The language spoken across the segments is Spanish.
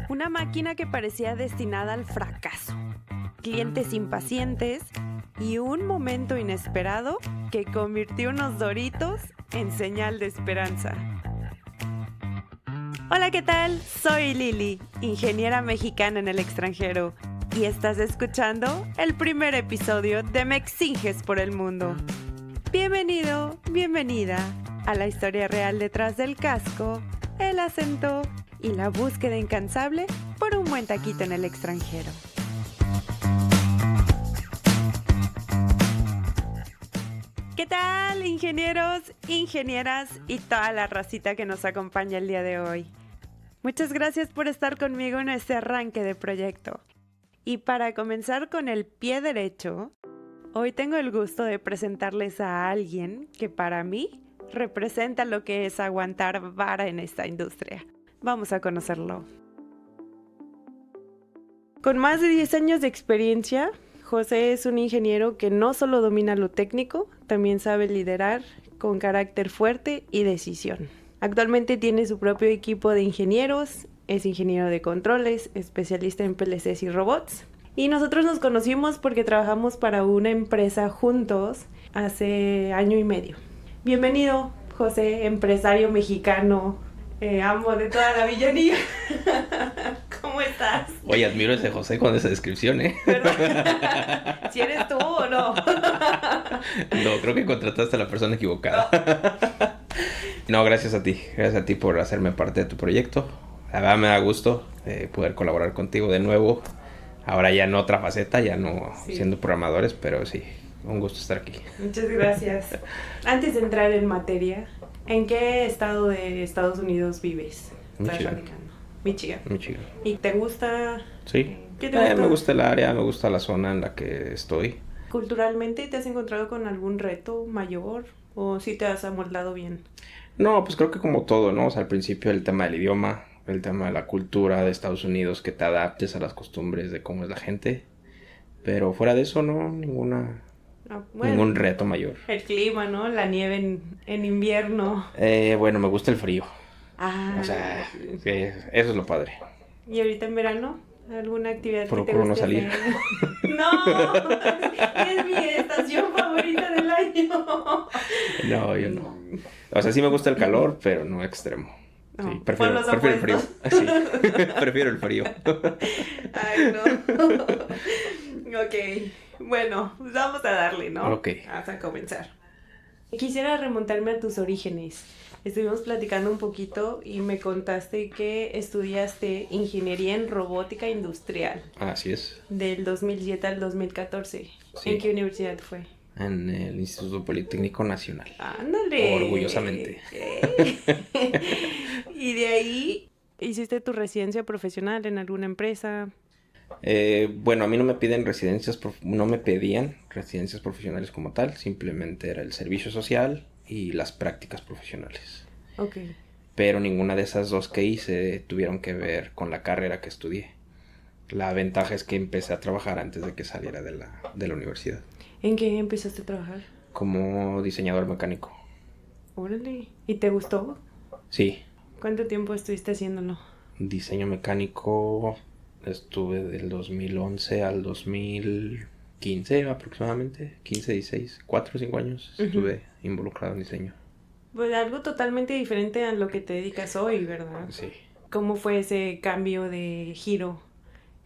Una máquina que parecía destinada al fracaso, clientes impacientes y un momento inesperado que convirtió unos Doritos en señal de esperanza. Hola, ¿qué tal? Soy Lili, ingeniera mexicana en el extranjero, y estás escuchando el primer episodio de Me Exinges por el Mundo. Bienvenido, bienvenida a la historia real detrás del casco, el acento y la búsqueda incansable por un buen taquito en el extranjero. ¿Qué tal, ingenieros, ingenieras y toda la racita que nos acompaña el día de hoy? Muchas gracias por estar conmigo en este arranque de proyecto. Y para comenzar con el pie derecho, hoy tengo el gusto de presentarles a alguien que para mí representa lo que es aguantar vara en esta industria. Vamos a conocerlo. Con más de 10 años de experiencia, José es un ingeniero que no solo domina lo técnico, también sabe liderar con carácter fuerte y decisión. Actualmente tiene su propio equipo de ingenieros, es ingeniero de controles, especialista en PLCs y robots. Y nosotros nos conocimos porque trabajamos para una empresa juntos hace año y medio. Bienvenido, José, empresario mexicano, amo de toda la villanía. ¿Cómo estás? Oye, admiro a ese José con esa descripción, ¿eh? ¿Si eres tú o no? No, creo que contrataste a la persona equivocada. No, gracias a ti por hacerme parte de tu proyecto. La verdad me da gusto poder colaborar contigo de nuevo. Ahora ya en otra faceta, ya no siendo programadores, pero sí, un gusto estar aquí. Muchas gracias. Antes de entrar en materia, ¿en qué estado de Estados Unidos vives? Michigan. ¿Y te gusta? Sí. ¿Qué te gusta? Me gusta el área, me gusta la zona en la que estoy. ¿Culturalmente te has encontrado con algún reto mayor o sí te has amoldado bien? No, pues creo que como todo, ¿no? O sea, al principio el tema del idioma, el tema de la cultura de Estados Unidos, que te adaptes a las costumbres de cómo es la gente. Pero fuera de eso, no, ningún reto mayor. El clima, ¿no? La nieve en invierno. Bueno, me gusta el frío. O sea, eso es lo padre. ¿Y ahorita en verano? ¿Alguna actividad que te guste no salir. ¡No! Es mi estación favorita del año. No, yo no. O sea, sí me gusta el calor, pero no extremo. No, sí, prefiero el frío. Sí, prefiero el frío. Ay, no. Ok, bueno, pues vamos a darle, ¿no? Ok. Vamos a comenzar. Quisiera remontarme a tus orígenes. Estuvimos platicando un poquito y me contaste que estudiaste ingeniería en robótica industrial. Así es. Del 2007 al 2014. Sí. ¿En qué universidad fue? En el Instituto Politécnico Nacional. ¡Ándale! Orgullosamente. ¿Y de ahí hiciste tu residencia profesional en alguna empresa? Bueno, a mí no me pedían residencias profesionales como tal. Simplemente era el servicio social y las prácticas profesionales. Ok. Pero ninguna de esas dos que hice tuvieron que ver con la carrera que estudié. La ventaja es que empecé a trabajar antes de que saliera de la universidad. ¿En qué empezaste a trabajar? Como diseñador mecánico. Órale. ¿Y te gustó? Sí. ¿Cuánto tiempo estuviste haciéndolo? Diseño mecánico estuve del 2011 al 2015 aproximadamente. 15, 16, 4 o 5 años estuve involucrado en diseño. Pues algo totalmente diferente a lo que te dedicas hoy, ¿verdad? Sí. ¿Cómo fue ese cambio de giro?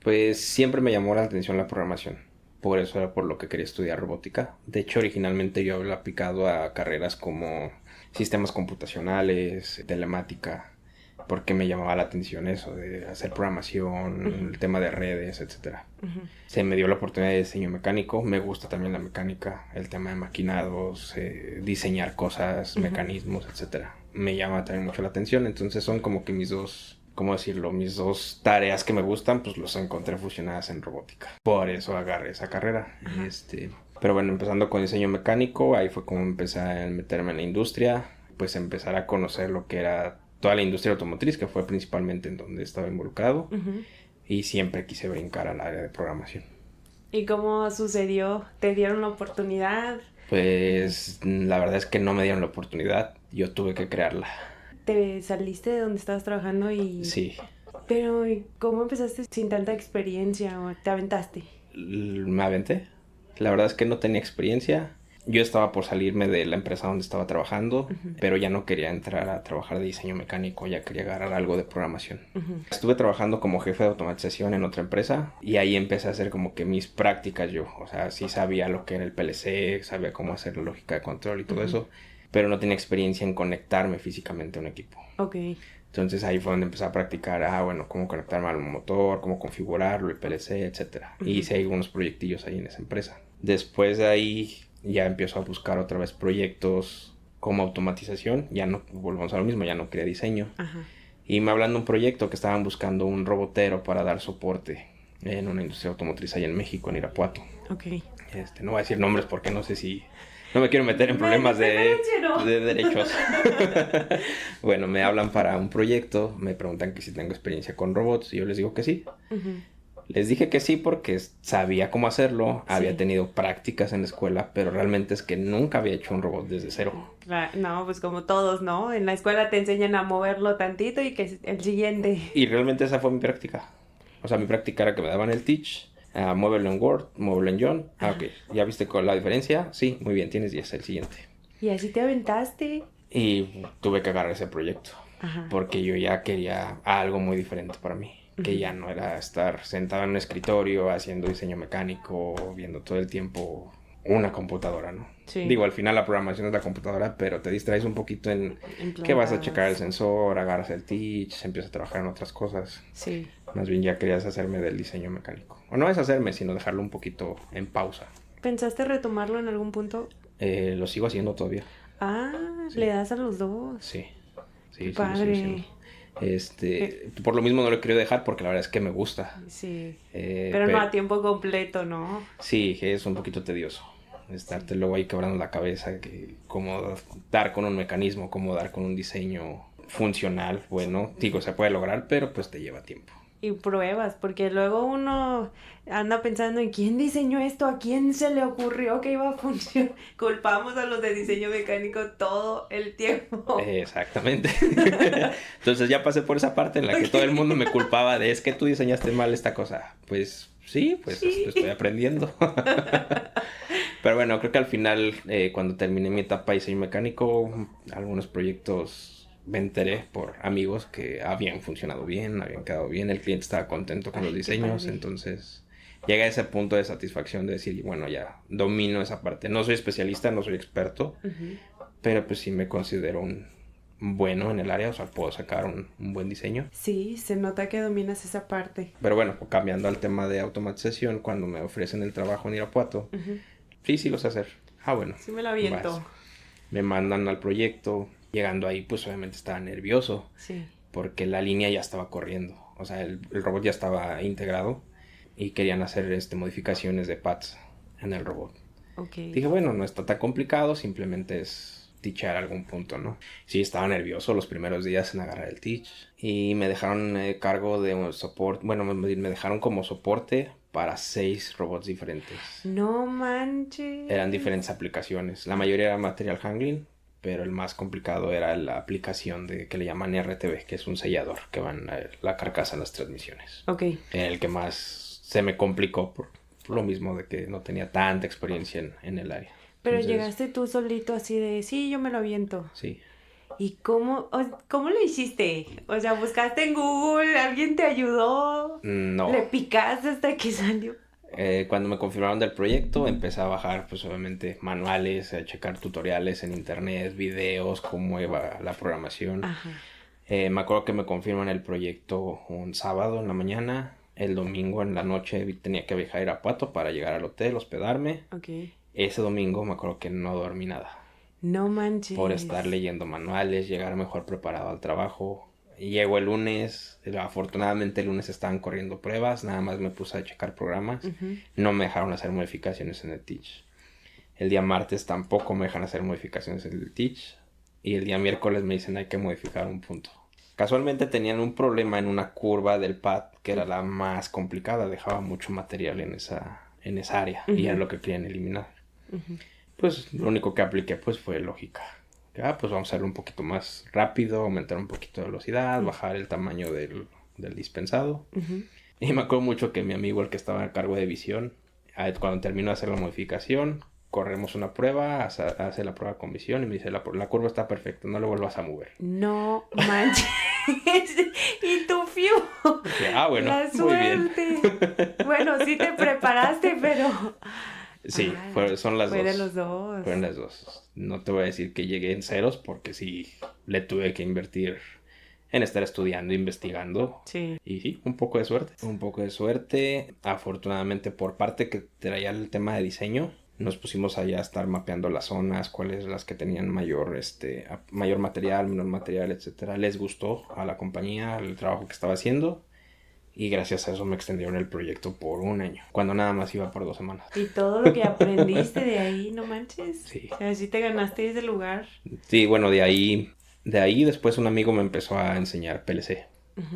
Pues siempre me llamó la atención la programación. Por eso era por lo que quería estudiar robótica. De hecho, originalmente yo había aplicado a carreras como sistemas computacionales, telemática, porque me llamaba la atención eso de hacer programación, el tema de redes, etcétera. Se me dio la oportunidad de diseño mecánico. Me gusta también la mecánica, el tema de maquinados, diseñar cosas, mecanismos, etcétera. Me llama también mucho la atención. Entonces son como que mis dos tareas que me gustan, pues los encontré fusionadas en robótica. Por eso agarré esa carrera. Pero bueno, empezando con diseño mecánico, ahí fue como empecé a meterme en la industria, pues empezar a conocer lo que era toda la industria automotriz, que fue principalmente en donde estaba involucrado. Y siempre quise brincar al área de programación. ¿Y cómo sucedió? ¿Te dieron la oportunidad? Pues la verdad es que no me dieron la oportunidad, yo tuve que crearla. Te saliste de donde estabas trabajando y... Sí, Pero, ¿y cómo empezaste sin tanta experiencia o te aventaste? me aventé. La verdad es que no tenía experiencia. Yo estaba por salirme de la empresa donde estaba trabajando, pero ya no quería entrar a trabajar de diseño mecánico, ya quería agarrar algo de programación. Estuve trabajando como jefe de automatización en otra empresa y ahí empecé a hacer como que mis prácticas yo. O sea, sí sabía lo que era el PLC, sabía cómo hacer la lógica de control y todo eso, pero no tenía experiencia en conectarme físicamente a un equipo. Ok. Entonces ahí fue donde empecé a practicar, bueno, cómo conectarme al motor, cómo configurarlo, el PLC, etcétera. Y hice algunos proyectillos ahí en esa empresa. Después de ahí ya empiezo a buscar otra vez proyectos como automatización. Ya no, volvemos a lo mismo, ya no quería diseño. Ajá. Y me hablan de un proyecto que estaban buscando un robotero para dar soporte en una industria automotriz allá en México, en Irapuato. Ok. No voy a decir nombres porque no sé si... No me quiero meter en problemas de derechos. Bueno, me hablan para un proyecto, me preguntan que si tengo experiencia con robots y yo les digo que sí. Les dije que sí porque sabía cómo hacerlo, había tenido prácticas en la escuela, pero realmente es que nunca había hecho un robot desde cero. No, pues como todos, ¿no? En la escuela te enseñan a moverlo tantito y que el siguiente. Y realmente esa fue mi práctica. O sea, mi práctica era que me daban el teach, muévelo en Word, muévelo en John. Ok, ¿ya viste con la diferencia? Sí, muy bien, tienes 10, el siguiente. Y así te aventaste. Y tuve que agarrar ese proyecto. Ajá. Porque yo ya quería algo muy diferente para mí. Que ya no era estar sentado en un escritorio haciendo diseño mecánico, viendo todo el tiempo una computadora, ¿no? Sí. Digo, al final la programación es la computadora, pero te distraes un poquito en que vas a checar el sensor, agarras el teach, empiezas a trabajar en otras cosas. Sí. Más bien ya querías hacerme del diseño mecánico. O no es hacerme, sino dejarlo un poquito en pausa. ¿Pensaste retomarlo en algún punto? Lo sigo haciendo todavía. Sí. Le das a los dos. Sí. Sí, padre. Por lo mismo no lo he querido dejar porque la verdad es que me gusta. Sí. Pero no a tiempo completo, ¿no? Sí, es un poquito tedioso. Estarte luego ahí quebrando la cabeza, cómo dar con un mecanismo, cómo dar con un diseño funcional, bueno, digo, se puede lograr, pero pues te lleva tiempo. Y pruebas, porque luego uno anda pensando en quién diseñó esto, a quién se le ocurrió que iba a funcionar. Culpamos a los de diseño mecánico todo el tiempo. Exactamente. Entonces ya pasé por esa parte en la que todo el mundo me culpaba de es que tú diseñaste mal esta cosa. Pues sí, estoy aprendiendo. Pero bueno, creo que al final, cuando terminé mi etapa de diseño mecánico, algunos proyectos me enteré por amigos que habían funcionado bien, habían quedado bien, el cliente estaba contento con los diseños, entonces llegué a ese punto de satisfacción de decir, bueno, ya domino esa parte. No soy especialista, no soy experto, pero pues sí me considero un bueno en el área, o sea, puedo sacar un buen diseño. Sí, se nota que dominas esa parte. Pero bueno, cambiando al tema de automatización, cuando me ofrecen el trabajo en Irapuato, sí lo sé hacer. Bueno. Sí me lo aviento. Me mandan al proyecto. Llegando ahí, pues obviamente estaba nervioso. Sí. Porque la línea ya estaba corriendo. O sea, el robot ya estaba integrado. Y querían hacer modificaciones de pads en el robot. Okay. Dije, bueno, no está tan complicado. Simplemente es teachar algún punto, ¿no? Sí, estaba nervioso los primeros días en agarrar el teach. Y me dejaron cargo de un soporte. Bueno, me dejaron como soporte para 6 robots diferentes. No manches. Eran diferentes aplicaciones. La mayoría era material handling. Pero el más complicado era la aplicación que le llaman RTV, que es un sellador que va en la carcasa de las transmisiones. Ok. En el que más se me complicó por lo mismo de que no tenía tanta experiencia en el área. Pero entonces, llegaste tú solito así de, sí, yo me lo aviento. Sí. ¿Y cómo lo hiciste? O sea, ¿buscaste en Google? ¿Alguien te ayudó? No. ¿Le picaste hasta que salió? Cuando me confirmaron del proyecto, empecé a bajar, pues obviamente, manuales, a checar tutoriales en internet, videos, cómo iba la programación. Ajá. Me acuerdo que me confirman el proyecto un sábado en la mañana. El domingo en la noche tenía que viajar a Irapuato para llegar al hotel, hospedarme. Okay. Ese domingo me acuerdo que no dormí nada. No manches. Por estar leyendo manuales, llegar mejor preparado al trabajo. Llego el lunes, afortunadamente el lunes estaban corriendo pruebas, nada más me puse a checar programas, no me dejaron hacer modificaciones en el teach. El día martes tampoco me dejan hacer modificaciones en el teach y el día miércoles me dicen hay que modificar un punto. Casualmente tenían un problema en una curva del pad que era la más complicada, dejaba mucho material en esa área y era lo que querían eliminar. Pues lo único que apliqué pues fue lógica. Pues vamos a hacerlo un poquito más rápido, aumentar un poquito de velocidad, bajar el tamaño del dispensado. Y me acuerdo mucho que mi amigo, el que estaba a cargo de visión, cuando terminó de hacer la modificación, corremos una prueba, hace la prueba con visión y me dice, la curva está perfecta, no le vuelvas a mover. No manches. Y tú, fiu. Dije, bueno, la muy bien. suerte. Bueno, sí te preparaste, pero... Sí, son las fue dos. de los dos. Fueron las dos. No te voy a decir que llegué en ceros porque sí le tuve que invertir en estar estudiando, investigando. Sí. Y sí, un poco de suerte. Un poco de suerte. Afortunadamente, por parte que traía el tema de diseño, nos pusimos allá a estar mapeando las zonas, cuáles las que tenían mayor material, menor material, etcétera. Les gustó a la compañía el trabajo que estaba haciendo. Y gracias a eso me extendieron el proyecto por 1 año, cuando nada más iba por 2 semanas. Y todo lo que aprendiste de ahí, no manches. Sí. O sea, sí te ganaste ese lugar. Sí, bueno, de ahí después un amigo me empezó a enseñar PLC.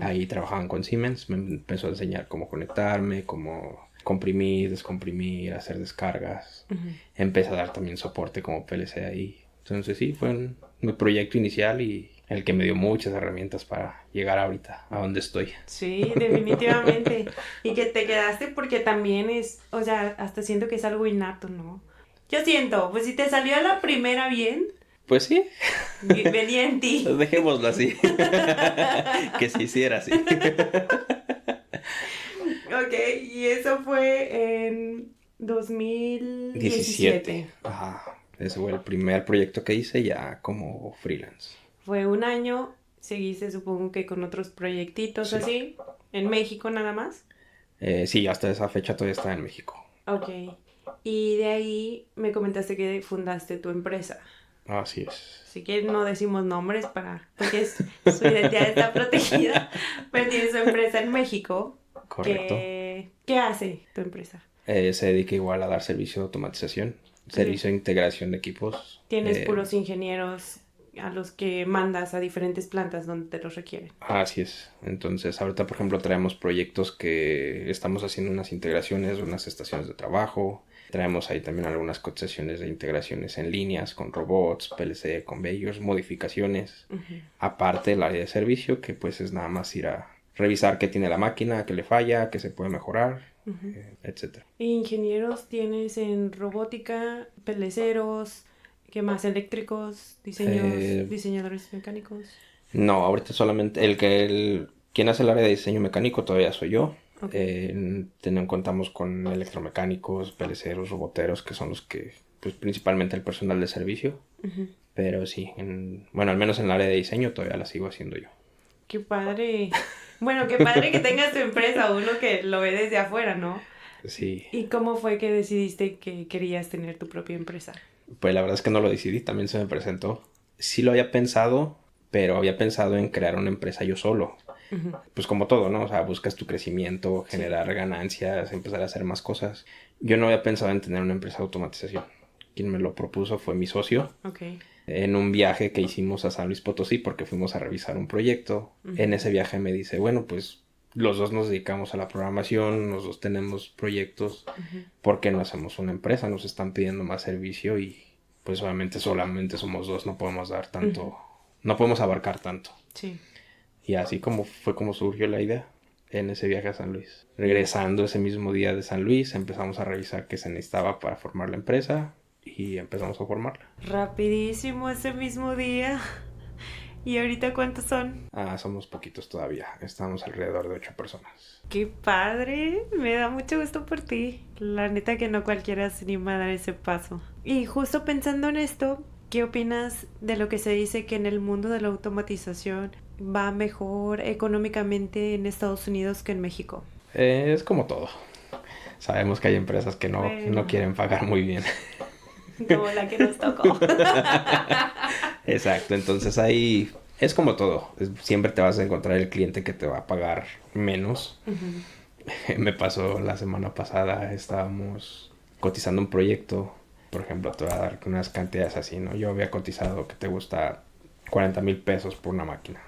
Ahí trabajaban con Siemens, me empezó a enseñar cómo conectarme, cómo comprimir, descomprimir, hacer descargas. Empecé a dar también soporte como PLC ahí. Entonces sí, fue mi proyecto inicial y el que me dio muchas herramientas para llegar ahorita a donde estoy. Sí, definitivamente. Y que te quedaste porque también es, o sea, hasta siento que es algo innato, ¿no? Yo siento, pues si te salió a la primera bien, pues sí, venía en ti. dejémoslo así. Que se hiciera así. Ok, y eso fue en 2017. Ajá. Ese fue el primer proyecto que hice ya como freelance. Fue 1 año, seguiste supongo que con otros proyectitos así, en México nada más. Sí, hasta esa fecha todavía estaba en México. Ok, y de ahí me comentaste que fundaste tu empresa. Así es. Así que no decimos nombres porque su identidad está protegida, pero tienes su empresa en México. Correcto. ¿Qué hace tu empresa? Se dedica igual a dar servicio de automatización, servicio de integración de equipos. Tienes puros ingenieros a los que mandas a diferentes plantas donde te los requieren. Así es. Entonces, ahorita, por ejemplo, traemos proyectos que estamos haciendo unas integraciones de unas estaciones de trabajo. Traemos ahí también algunas cotizaciones de integraciones en líneas con robots, PLC, conveyors, modificaciones. Aparte el área de servicio, que pues es nada más ir a revisar qué tiene la máquina, qué le falla, qué se puede mejorar, etcétera. Ingenieros tienes en robótica, peleceros, ¿qué más? Eléctricos, diseñadores mecánicos. No, ahorita solamente quien hace el área de diseño mecánico todavía soy yo. Okay. Contamos con electromecánicos, peleceros, roboteros, que son los que, pues principalmente el personal de servicio. Pero sí, al menos en el área de diseño todavía la sigo haciendo yo. ¡Qué padre! Bueno, qué padre que tengas tu empresa, uno que lo ve desde afuera, ¿no? Sí. ¿Y cómo fue que decidiste que querías tener tu propia empresa? Pues la verdad es que no lo decidí, también se me presentó. Sí lo había pensado, pero había pensado en crear una empresa yo solo. Pues como todo, ¿no? O sea, buscas tu crecimiento, generar ganancias, empezar a hacer más cosas. Yo no había pensado en tener una empresa de automatización. Quien me lo propuso fue mi socio. En un viaje que hicimos a San Luis Potosí porque fuimos a revisar un proyecto. En ese viaje me dice, bueno, pues los dos nos dedicamos a la programación, los dos tenemos proyectos. ¿Por qué no hacemos una empresa? Nos están pidiendo más servicio y pues obviamente solamente somos dos, no podemos dar tanto, no podemos abarcar tanto. Sí. Y así fue como surgió la idea en ese viaje a San Luis. Regresando ese mismo día de San Luis, empezamos a revisar qué se necesitaba para formar la empresa y empezamos a formarla. Rapidísimo ese mismo día. ¿Y ahorita cuántos son? Somos poquitos todavía. Estamos alrededor de 8 personas. ¡Qué padre! Me da mucho gusto por ti. La neta que no cualquiera se anima a dar ese paso. Y justo pensando en esto, ¿qué opinas de lo que se dice que en el mundo de la automatización va mejor económicamente en Estados Unidos que en México? Es como todo. Sabemos que hay empresas que no quieren pagar muy bien. Como la que nos tocó. Exacto, entonces ahí es como todo. Siempre te vas a encontrar el cliente que te va a pagar menos. Me pasó la semana pasada, estábamos cotizando un proyecto. Por ejemplo, te voy a dar unas cantidades así, ¿no? Yo había cotizado que te gusta 40,000 pesos por una máquina.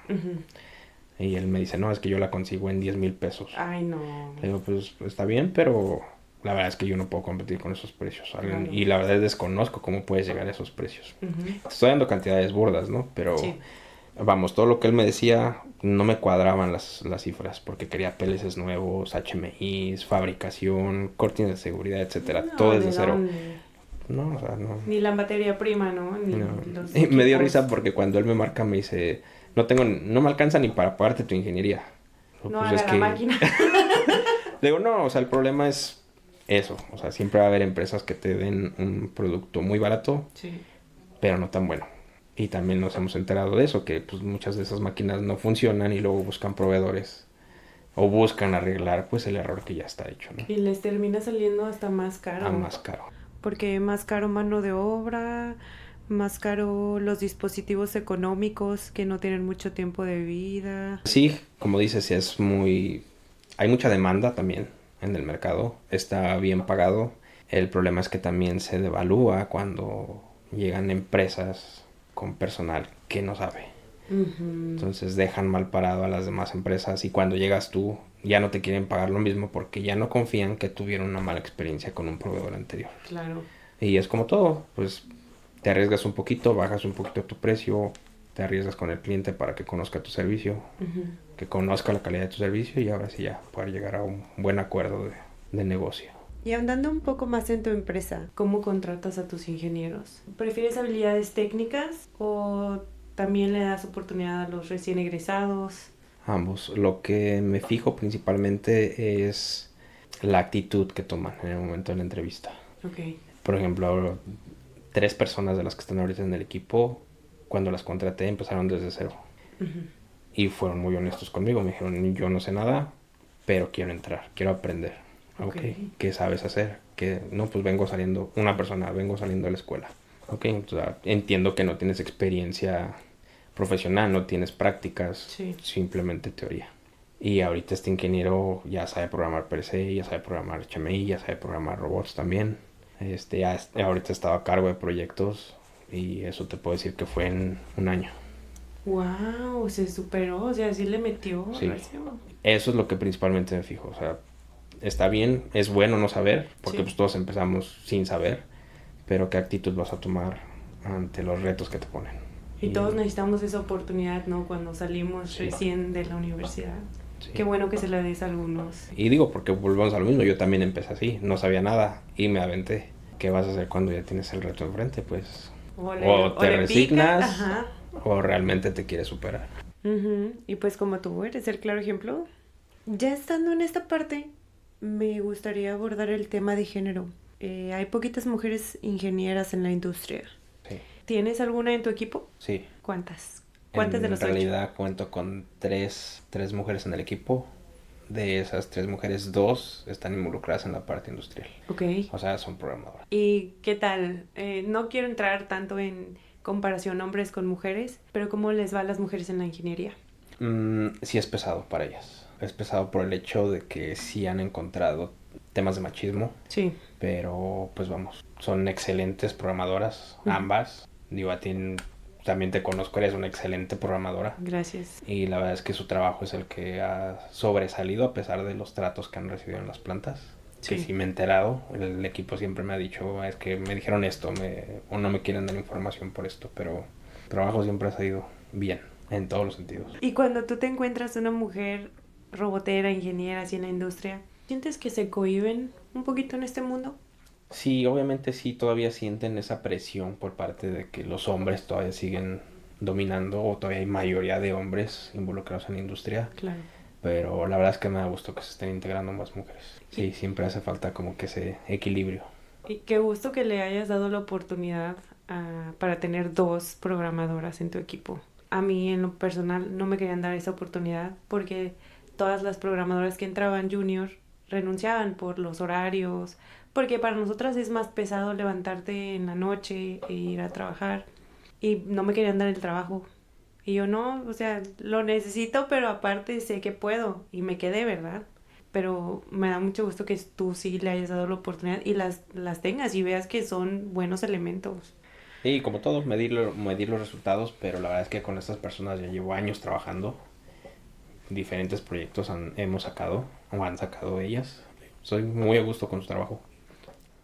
Y él me dice, no, es que yo la consigo en 10,000 pesos. Ay, no. Le digo, pues está bien, pero la verdad es que yo no puedo competir con esos precios. Claro. Y la verdad desconozco cómo puedes llegar a esos precios. Ujú. Te estoy dando cantidades burdas, ¿no? Pero Sí. vamos, todo lo que él me decía no me cuadraban las cifras porque quería PLCs nuevos, HMIs, fabricación, cortinas de seguridad, etcétera. No, Todo ¿de desde cero. dónde? No, o sea, no. Ni la materia prima, ¿no? Ni No. los Y me dio equipos. risa porque cuando él me marca me dice, no me alcanza ni para pagarte tu ingeniería. No Pues haga es la que máquina. le digo, no, o sea, el problema es eso. O sea, siempre va a haber empresas que te den un producto muy barato, Sí. pero no tan bueno. Y también nos hemos enterado de eso, que pues muchas de esas máquinas no funcionan y luego buscan proveedores o buscan arreglar pues el error que ya está hecho, ¿no? Y les termina saliendo hasta más caro. A más caro. Porque más caro mano de obra, más caro los dispositivos económicos que no tienen mucho tiempo de vida. Sí, como dices, sí es muy... Hay mucha demanda también en el mercado, está bien pagado. El problema es que también se devalúa cuando llegan empresas con personal que no sabe. Ujú. Entonces dejan mal parado a las demás empresas y cuando llegas tú ya no te quieren pagar lo mismo porque ya no confían que tuvieron una mala experiencia con un proveedor anterior. Claro. Y es como todo, pues te arriesgas un poquito, bajas un poquito tu precio, te arriesgas con el cliente para que conozca tu servicio, Ujú. que conozca la calidad de tu servicio y ahora sí ya poder llegar a un buen acuerdo de negocio. Y andando un poco más en tu empresa, ¿cómo contratas a tus ingenieros? ¿Prefieres habilidades técnicas o también le das oportunidad a los recién egresados? Ambos. Lo que me fijo principalmente es la actitud que toman en el momento de la entrevista. Ok. Por ejemplo, 3 personas de las que están ahorita en el equipo, cuando las contraté empezaron desde cero. Ujú. Y fueron muy honestos conmigo. Me dijeron, yo no sé nada, pero quiero entrar, quiero aprender. Ok. ¿Qué sabes hacer? Que no, pues vengo saliendo de la escuela. Ok, entonces, entiendo que no tienes experiencia profesional, no tienes prácticas, Sí. simplemente teoría. Y ahorita este ingeniero ya sabe programar PLC, ya sabe programar HMI, ya sabe programar robots también. Ahorita estaba a cargo de proyectos y eso te puedo decir que fue en un año. Wow, se superó, o sea, sí le metió Sí. recio. Eso es lo que principalmente me fijo. O sea, está bien, es bueno no saber, porque Sí. pues todos empezamos sin saber, pero qué actitud vas a tomar ante los retos que te ponen. Y todos necesitamos esa oportunidad, ¿no? Cuando salimos Sí. recién de la universidad. Sí. Qué bueno que se la des a algunos. Y digo, porque volvemos a lo mismo, yo también empecé así, no sabía nada y me aventé. ¿Qué vas a hacer cuando ya tienes el reto enfrente? Pues o te le resignas pica, ajá. o realmente te quieres superar. Ujú. Y pues como tú eres el claro ejemplo. Ya estando en esta parte, me gustaría abordar el tema de género. Hay poquitas mujeres ingenieras en la industria. Sí, ¿Tienes alguna en tu equipo? sí. ¿Cuántas? ¿Cuántas de En los 8? realidad cuento con tres mujeres en el equipo. De esas 3 mujeres, 2 están involucradas en la parte industrial. Ok. O sea, son programadoras. ¿Y qué tal? No quiero entrar tanto en comparación hombres con mujeres, pero ¿cómo les va a las mujeres en la ingeniería? Sí es pesado para ellas. Es pesado por el hecho de que sí han encontrado temas de machismo. Sí. Pero pues vamos, son excelentes programadoras, ambas. Digo, a ti también te conozco, eres una excelente programadora. Gracias. Y la verdad es que su trabajo es el que ha sobresalido a pesar de los tratos que han recibido en las plantas. Sí. Que sí me he enterado, el equipo siempre me ha dicho, es que me dijeron esto, o no me quieren dar información por esto, pero el trabajo siempre ha salido bien, en todos los sentidos. Y cuando tú te encuentras una mujer robotera, ingeniera, así en la industria, ¿sientes que se cohíben un poquito en este mundo? Sí, obviamente sí, todavía sienten esa presión por parte de que los hombres todavía siguen dominando o todavía hay mayoría de hombres involucrados en la industria. Claro. Pero la verdad es que me da gusto que se estén integrando más mujeres. Sí, siempre hace falta como que ese equilibrio. Y qué gusto que le hayas dado la oportunidad para tener 2 programadoras en tu equipo. A mí en lo personal no me querían dar esa oportunidad porque todas las programadoras que entraban junior renunciaban por los horarios, porque para nosotras es más pesado levantarte en la noche e ir a trabajar y no me querían dar el trabajo. Y yo no, o sea, lo necesito, pero aparte sé que puedo y me quedé, ¿verdad? Pero me da mucho gusto que tú sí le hayas dado la oportunidad y las tengas y veas que son buenos elementos. Y como todo, medir los resultados, pero la verdad es que con estas personas ya llevo años trabajando. Diferentes proyectos hemos sacado o han sacado ellas. Soy muy a gusto con su trabajo.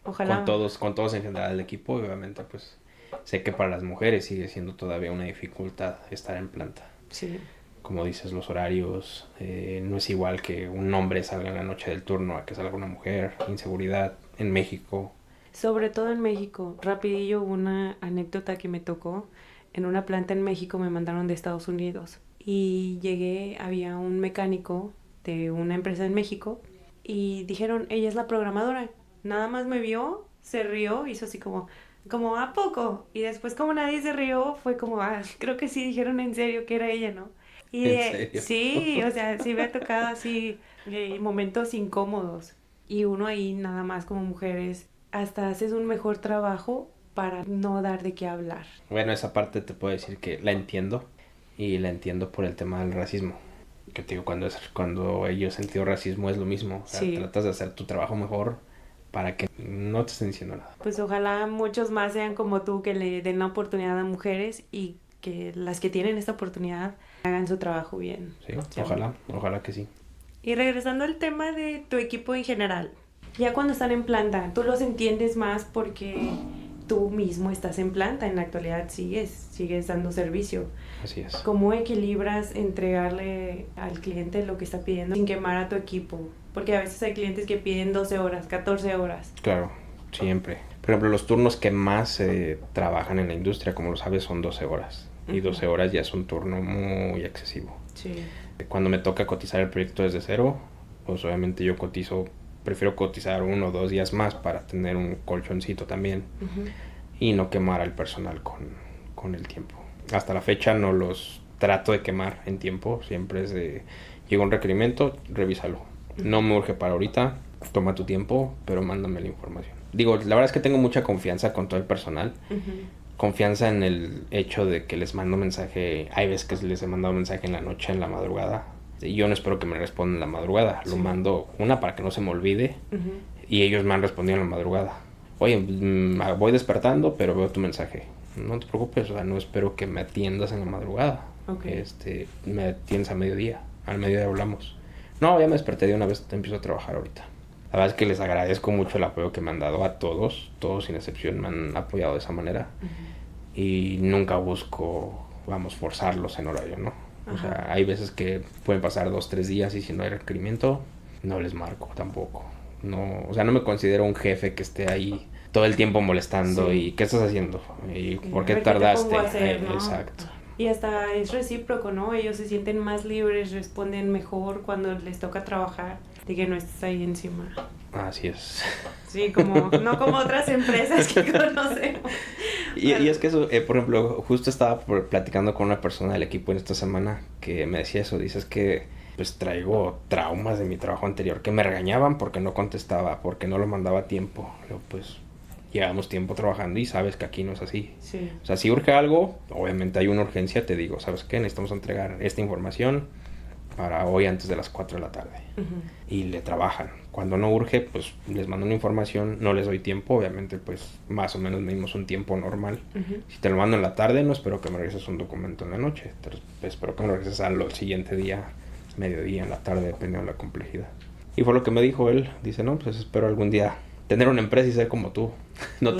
Ojalá. Con todos en general del equipo, y obviamente pues sé que para las mujeres sigue siendo todavía una dificultad estar en planta. Sí. Como dices, los horarios, no es igual que un hombre salga en la noche del turno a que salga una mujer, inseguridad en México. Sobre todo en México. Rapidillo, una anécdota que me tocó. En una planta en México me mandaron de Estados Unidos. Y llegué, había un mecánico de una empresa en México. Y dijeron, ella es la programadora. Nada más me vio, se rió, hizo así como, ¿a poco? Y después como nadie se rió, fue como, creo que sí dijeron en serio que era ella, ¿no? Y ¿En serio? sí, o sea, sí me ha tocado así momentos incómodos. Y uno ahí nada más como mujeres, hasta haces un mejor trabajo para no dar de qué hablar. Bueno, esa parte te puedo decir que la entiendo, y la entiendo por el tema del racismo. Que te digo, cuando yo he sentido racismo es lo mismo. O sea, Sí. tratas de hacer tu trabajo mejor para que no te estén diciendo nada. Pues ojalá muchos más sean como tú, que le den la oportunidad a mujeres y que las que tienen esta oportunidad hagan su trabajo bien. Sí, Sí. ojalá que sí. Y regresando al tema de tu equipo en general, ya cuando están en planta, tú los entiendes más porque tú mismo estás en planta, en la actualidad sigues dando servicio. Así es. ¿Cómo equilibras entregarle al cliente lo que está pidiendo sin quemar a tu equipo? Porque a veces hay clientes que piden 12 horas, 14 horas. Claro, siempre. Por ejemplo, los turnos que más se trabajan en la industria, como lo sabes, son 12 horas. Y 12 horas ya es un turno muy excesivo. Sí. Cuando me toca cotizar el proyecto desde cero, pues obviamente prefiero cotizar 1 o 2 días más para tener un colchoncito también. Y no quemar al personal con el tiempo. Hasta la fecha no los trato de quemar en tiempo, siempre es de, llega un requerimiento, revísalo. No me urge para ahorita, toma tu tiempo, pero mándame la información. Digo, la verdad es que tengo mucha confianza con todo el personal. Confianza en el hecho de que les mando mensaje. Hay veces que les he mandado mensaje en la noche, en la madrugada. Y yo no espero que me respondan en la madrugada. Lo mando, para que no se me olvide. Y ellos me han respondido en la madrugada. Oye, voy despertando, pero veo tu mensaje. No te preocupes, o sea, no espero que me atiendas en la madrugada. Okay. Me atiendes a mediodía. Al mediodía hablamos. No, ya me desperté de una vez, te empiezo a trabajar ahorita. La verdad es que les agradezco mucho el apoyo que me han dado a todos sin excepción me han apoyado de esa manera. Y nunca busco, forzarlos en horario, ¿no? O sea, hay veces que pueden pasar 2-3 días y si no hay requerimiento, no les marco tampoco. No, o sea, no me considero un jefe que esté ahí todo el tiempo molestando y ¿qué estás haciendo? ¿Y por qué tardaste? ¿Qué te pongo a hacer, no? Exacto. Y hasta es recíproco, ¿no? Ellos se sienten más libres, responden mejor cuando les toca trabajar, de que no estés ahí encima. Así es. Sí, no como otras empresas que conocemos. Y es que eso, por ejemplo, justo estaba platicando con una persona del equipo en esta semana que me decía eso. Dices que pues traigo traumas de mi trabajo anterior, que me regañaban porque no contestaba, porque no lo mandaba a tiempo. Luego, pues llevamos tiempo trabajando y sabes que aquí no es así. Sí. O sea, si urge algo, obviamente hay una urgencia, te digo, ¿sabes qué? Necesitamos entregar esta información para hoy antes de las 4 de la tarde. Y le trabajan. Cuando no urge, pues les mando una información, no les doy tiempo, obviamente pues más o menos medimos un tiempo normal. Si te lo mando en la tarde, no espero que me regreses un documento en la noche, espero que me regreses al siguiente día, mediodía, en la tarde, dependiendo de la complejidad. Y fue lo que me dijo él, dice, no, pues espero algún día tener una empresa y ser como tú. No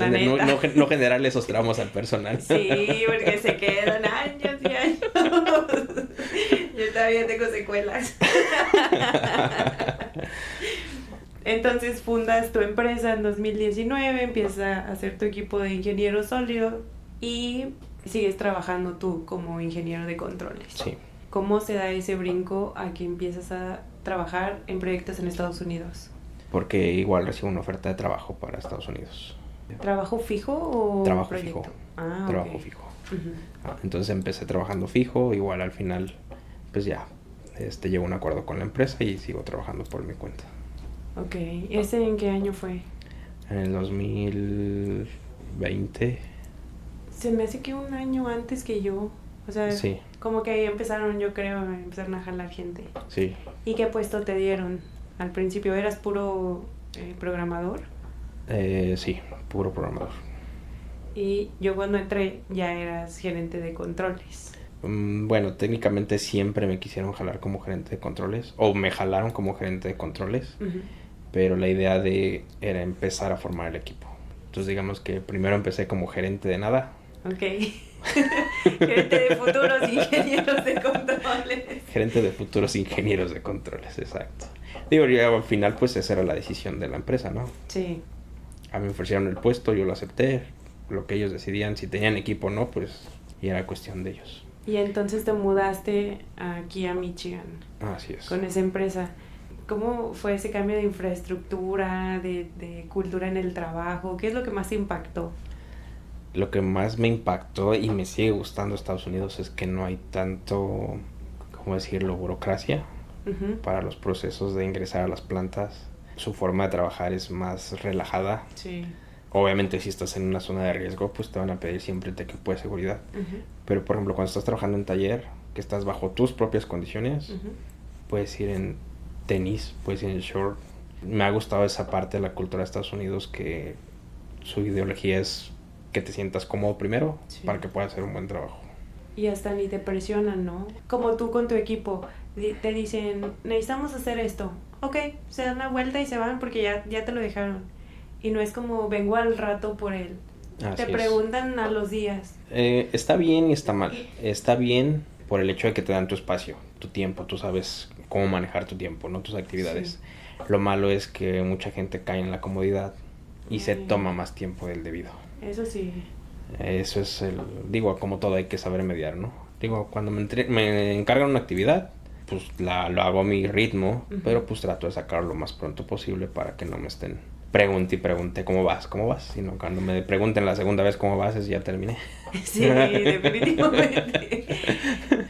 generarle esos tramos al personal. Sí, porque se quedan años y años. Yo todavía tengo secuelas. Entonces fundas tu empresa en 2019, empiezas a hacer tu equipo de ingenieros sólidos y sigues trabajando tú como ingeniero de controles. Sí. ¿Cómo se da ese brinco a que empiezas a trabajar en proyectos en Estados Unidos? Porque igual recibo una oferta de trabajo para Estados Unidos. ¿Trabajo fijo o trabajo proyecto? Fijo. Trabajo fijo. Entonces empecé trabajando fijo, igual al final pues ya llevo un acuerdo con la empresa y sigo trabajando por mi cuenta. Ok, ¿ese en qué año fue? En el 2020. Se me hace que un año antes que yo. O sea, sí. Como que ahí empezaron a jalar gente. Sí. ¿Y qué puesto te dieron? Al principio, ¿eras puro programador? Sí, puro programador. Y yo cuando entré ya eras gerente de controles. Bueno, técnicamente siempre me quisieron jalar como gerente de controles. O me jalaron como gerente de controles. pero la idea era empezar a formar el equipo. Entonces digamos que primero empecé como gerente de nada. Ok. Gerente de futuros ingenieros de controles. Gerente de futuros ingenieros de controles, exacto. Digo, ya al final pues esa era la decisión de la empresa, ¿no? Sí. A mí me ofrecieron el puesto, yo lo acepté. Lo que ellos decidían, si tenían equipo o no, pues ya era cuestión de ellos. Y entonces te mudaste aquí a Michigan. Así es. Con esa empresa. ¿Cómo fue ese cambio de infraestructura, de cultura en el trabajo? ¿Qué es lo que más te impactó? Lo que más me impactó y me sigue gustando Estados Unidos es que no hay tanto, ¿cómo decirlo?, burocracia Uh-huh. para los procesos de ingresar a las plantas. Su forma de trabajar es más relajada. Sí. Obviamente si estás en una zona de riesgo, pues te van a pedir siempre el equipo de seguridad. Uh-huh. Pero por ejemplo, cuando estás trabajando en taller, que estás bajo tus propias condiciones, Uh-huh. puedes ir en tenis, puedes ir en short. Me ha gustado esa parte de la cultura de Estados Unidos, que su ideología es que te sientas cómodo primero, Sí. para que puedas hacer un buen trabajo. Y hasta ni te presionan, ¿no? Como tú con tu equipo, te dicen, necesitamos hacer esto. Ok, se dan la vuelta y se van porque ya te lo dejaron. Y no es como, vengo al rato por él. Así Te es. preguntan a los días. Está bien y está mal. Está bien por el hecho de que te dan tu espacio, tu tiempo, tú sabes cómo manejar tu tiempo, no tus actividades. Sí. Lo malo es que mucha gente cae en la comodidad y se Ay. toma más tiempo del debido. Eso sí. Eso es digo, como todo hay que saber mediar, ¿no? Digo, cuando me encargan una actividad, pues lo hago a mi ritmo, Uh-huh. pero pues trato de sacarlo lo más pronto posible para que no me estén pregunte ¿cómo vas? Sino cuando me pregunten la segunda vez cómo vas, es ya terminé. Sí, definitivamente.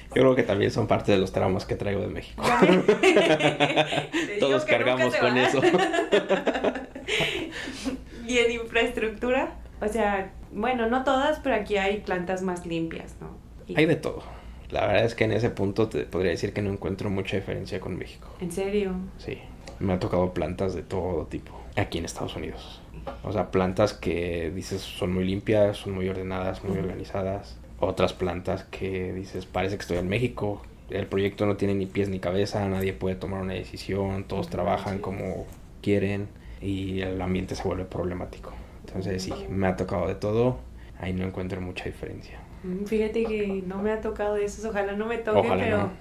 Yo creo que también son parte de los traumas que traigo de México. Todos cargamos con eso. Y en infraestructura, o sea, bueno, no todas, pero aquí hay plantas más limpias, ¿no? Hay de todo. La verdad es que en ese punto te podría decir que no encuentro mucha diferencia con México. ¿En serio? Sí, me ha tocado plantas de todo tipo aquí en Estados Unidos. O sea, plantas que dices son muy limpias, son muy ordenadas, muy organizadas. Otras plantas que dices, parece que estoy en México. El proyecto no tiene ni pies ni cabeza, nadie puede tomar una decisión, todos trabajan Sí. como quieren y el ambiente se vuelve problemático. Entonces sí, me ha tocado de todo, ahí no encuentro mucha diferencia. Fíjate que no me ha tocado esos, ojalá no me toque, Ojalá pero no.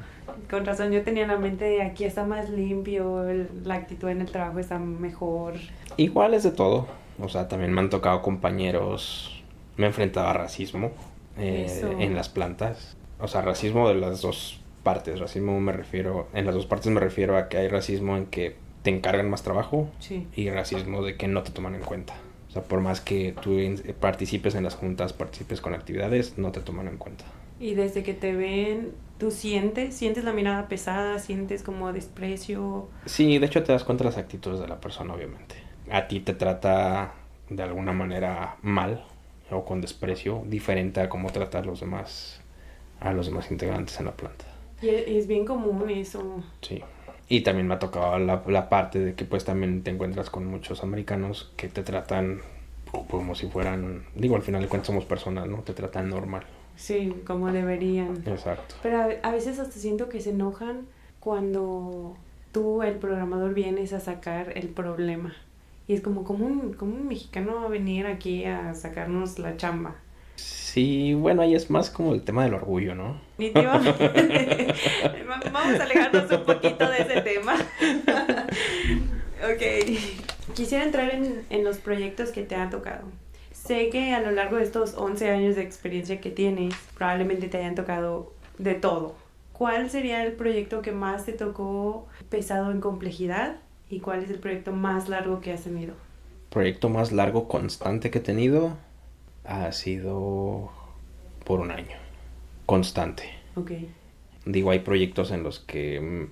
con razón yo tenía en la mente de aquí está más limpio, la actitud en el trabajo está mejor. Igual es de todo, o sea, también me han tocado compañeros, me he enfrentado a racismo Eso. en las plantas. O sea, racismo de las dos partes, en las dos partes me refiero a que hay racismo en que te encargan más trabajo Sí. y racismo de que no te toman en cuenta. O sea, por más que tú participes en las juntas, participes con actividades, no te toman en cuenta. Y desde que te ven, tú sientes la mirada pesada, sientes como desprecio. Sí, de hecho te das cuenta de las actitudes de la persona, obviamente. A ti te trata de alguna manera mal o con desprecio, diferente a cómo trata a los demás integrantes en la planta. Y es bien común eso. Sí. Y también me ha tocado la parte de que pues también te encuentras con muchos americanos que te tratan como si fueran, digo, al final de cuentas somos personas, ¿no? Te tratan normal. Sí, como deberían. Exacto. Pero a veces hasta siento que se enojan cuando tú, el programador, vienes a sacar el problema. Y es como un mexicano va a venir aquí a sacarnos la chamba. Sí, bueno, ahí es más como el tema del orgullo, ¿no? Definitivamente. Vamos a alejarnos un poquito de ese tema. Ok. Quisiera entrar en los proyectos que te han tocado. Sé que a lo largo de estos 11 años de experiencia que tienes, probablemente te hayan tocado de todo. ¿Cuál sería el proyecto que más te tocó pesado en complejidad? ¿Y cuál es el proyecto más largo que has tenido? Proyecto más largo constante que he tenido ha sido por un año. Constante. Ok. Digo, hay proyectos en los que,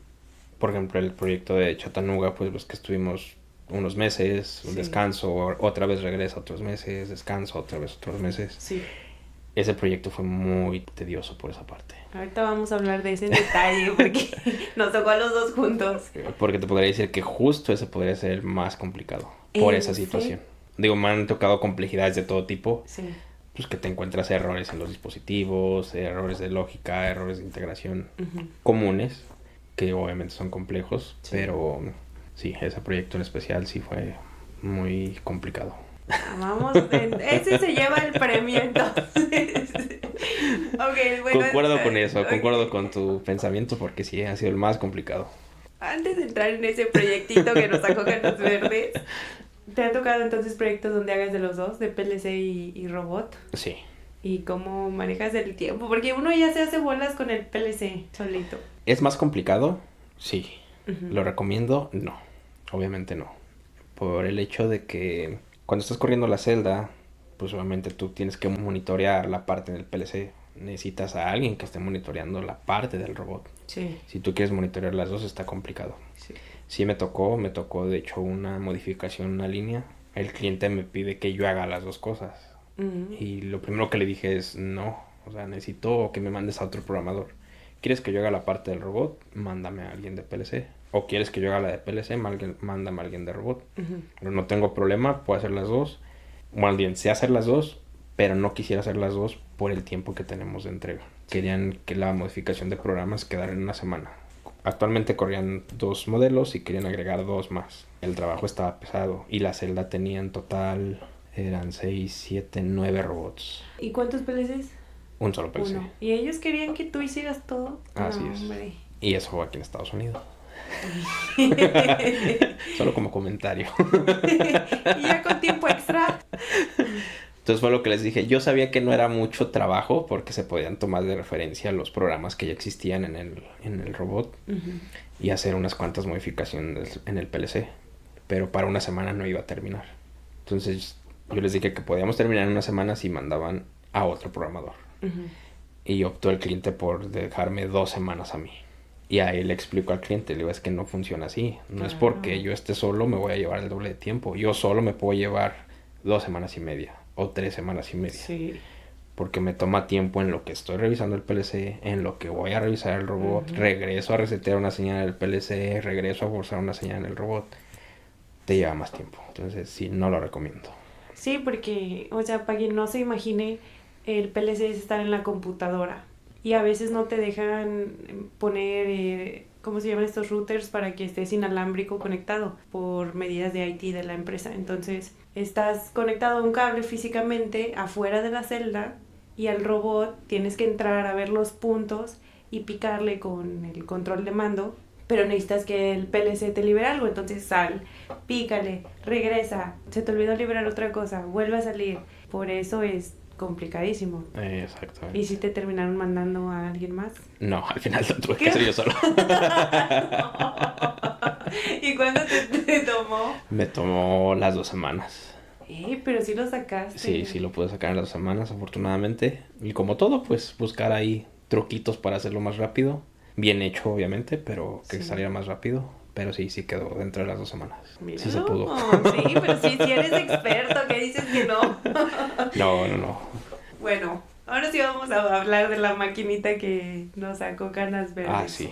por ejemplo, el proyecto de Chattanooga, pues los que estuvimos unos meses, un Sí. descanso, otra vez regresa otros meses, descanso, otra vez otros meses. Sí. Ese proyecto fue muy tedioso por esa parte. Ahorita vamos a hablar de ese en detalle porque nos tocó a los dos juntos. Porque te podría decir que justo ese podría ser el más complicado por ¿En esa situación. serio? Digo, me han tocado complejidades de todo tipo. Sí. Pues que te encuentras errores en los dispositivos, errores de lógica, errores de integración Uh-huh. comunes, que obviamente son complejos, Sí. pero Sí, ese proyecto en especial sí fue muy complicado. Vamos, ese se lleva el premio entonces. Ok, bueno. Concuerdo con eso, Ok. concuerdo con tu pensamiento porque sí, ha sido el más complicado. Antes de entrar en ese proyectito que nos sacó Canas Verdes, ¿te ha tocado entonces proyectos donde hagas de los dos, de PLC y robot? Sí. ¿Y cómo manejas el tiempo? Porque uno ya se hace bolas con el PLC solito. ¿Es más complicado? Sí. Ujú. ¿Lo recomiendo? No. Obviamente no. Por el hecho de que cuando estás corriendo la celda, pues obviamente tú tienes que monitorear la parte del PLC. Necesitas a alguien que esté monitoreando la parte del robot. Sí, Si tú quieres monitorear las dos, está complicado. sí. Sí me tocó de hecho una modificación en una línea. El cliente me pide que yo haga las dos cosas. Ujú. Y lo primero que le dije es no. O sea, necesito que me mandes a otro programador. ¿Quieres que yo haga la parte del robot? Mándame a alguien de PLC. ¿O quieres que yo haga la de PLC? Mándame a alguien de robot. Ujú. Pero no tengo problema, puedo hacer las dos. Más bien, sé hacer las dos, pero no quisiera hacer las dos por el tiempo que tenemos de entrega. Querían que la modificación de programas quedara en una semana. Actualmente corrían 2 modelos y querían agregar 2 más. El trabajo estaba pesado y la celda tenía en total, eran 6, 7, 9 robots. ¿Y cuántos PLCs? Un solo PLC. Uno. ¿Y ellos querían que tú hicieras todo? Así No, es. hombre. Y eso fue aquí en Estados Unidos. Solo como comentario. Y ya con tiempo extra. Entonces fue lo que les dije. Yo sabía que no era mucho trabajo porque se podían tomar de referencia los programas que ya existían en el robot Ujú. y hacer unas cuantas modificaciones en el PLC. Pero para una semana no iba a terminar. Entonces yo les dije que podíamos terminar en una semana si mandaban a otro programador. Ujú. Y optó el cliente por dejarme 2 semanas a mí. Y ahí le explico al cliente, le digo, es que no funciona así. No es Claro. porque yo esté solo me voy a llevar el doble de tiempo. Yo solo me puedo llevar 2 semanas y media o 3 semanas y media. Sí. Porque me toma tiempo en lo que estoy revisando el PLC, en lo que voy a revisar el robot, Ujú. regreso a resetear una señal en el PLC, regreso a forzar una señal en el robot. Te lleva más tiempo. Entonces, sí, no lo recomiendo. Sí, porque, o sea, para quien no se imagine, el PLC es estar en la computadora. Y a veces no te dejan poner, ¿cómo se llaman estos routers? Para que estés inalámbrico conectado por medidas de IT de la empresa. Entonces, estás conectado a un cable físicamente afuera de la celda y al robot tienes que entrar a ver los puntos y picarle con el control de mando. Pero necesitas que el PLC te libere algo, entonces sal, pícale, regresa, se te olvidó liberar otra cosa, vuelve a salir. Por eso es complicadísimo. Exactamente. ¿Y si te terminaron mandando a alguien más? No, al final lo tuve que ¿Qué? hacer yo solo. ¿Y cuándo te tomó? Me tomó las 2 semanas. Pero sí lo sacaste. Sí, lo pude sacar en las 2 semanas, afortunadamente. Y como todo, pues buscar ahí truquitos para hacerlo más rápido. Bien hecho, obviamente, pero que Sí. saliera más rápido. Pero sí quedó dentro de las 2 semanas. Míralo. Sí se pudo. Sí, pero sí eres experto, ¿qué dices que no? No. Bueno, ahora sí vamos a hablar de la maquinita que nos sacó Canas Verdes. Ah, sí.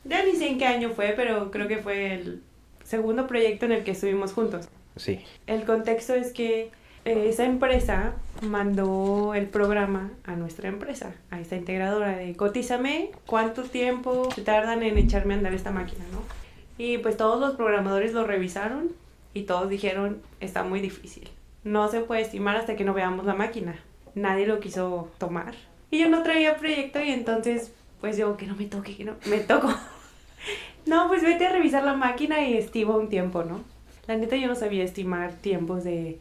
Ya ni sé en qué año fue, pero creo que fue el segundo proyecto en el que estuvimos juntos. Sí. El contexto es que esa empresa mandó el programa a nuestra empresa, a esta integradora de cotízame cuánto tiempo se tardan en echarme a andar esta máquina, ¿no? Y pues todos los programadores lo revisaron y todos dijeron, está muy difícil. No se puede estimar hasta que no veamos la máquina. Nadie lo quiso tomar. Y yo no traía proyecto y entonces, pues yo, que no me toque, que no me toco. No, pues vete a revisar la máquina y estima un tiempo, ¿no? La neta yo no sabía estimar tiempos de,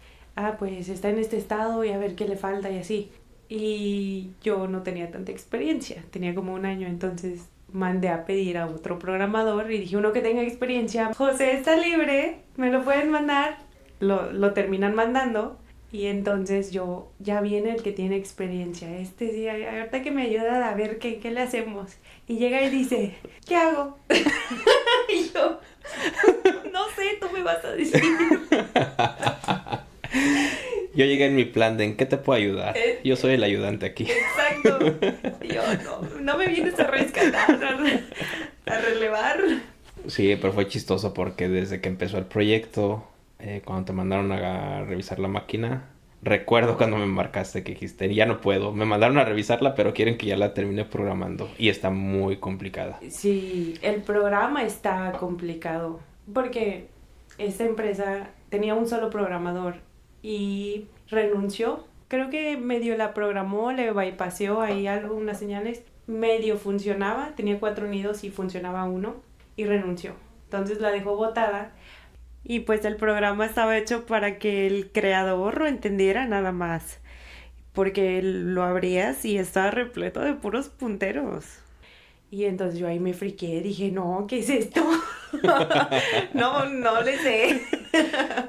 pues está en este estado y a ver qué le falta y así. Y yo no tenía tanta experiencia, tenía como un año, entonces mandé a pedir a otro programador y dije, uno que tenga experiencia, José está libre, me lo pueden mandar, lo terminan mandando. Y entonces yo, ya viene el que tiene experiencia, este sí, ahorita que me ayuda a ver qué le hacemos. Y llega y dice, ¿qué hago? Y yo, no sé, tú me vas a decir. Yo llegué en mi plan de ¿en qué te puedo ayudar? Yo soy el ayudante aquí. Exacto. Y yo, no me vienes a rescatar, a relevar. Sí, pero fue chistoso porque desde que empezó el proyecto, cuando te mandaron a revisar la máquina, recuerdo cuando me marcaste que dijiste, ya no puedo, me mandaron a revisarla, pero quieren que ya la termine programando y está muy complicada. Sí, el programa está complicado. porque esta empresa tenía un solo programador y renunció. Creo que medio la programó, le bypassó ahí algunas señales, medio funcionaba, tenía 4 nidos y funcionaba uno y renunció. Entonces la dejó botada y pues el programa estaba hecho para que el creador lo entendiera nada más, porque lo abrías y estaba repleto de puros punteros. Y entonces yo ahí me friqué, dije, no, ¿qué es esto? No le sé.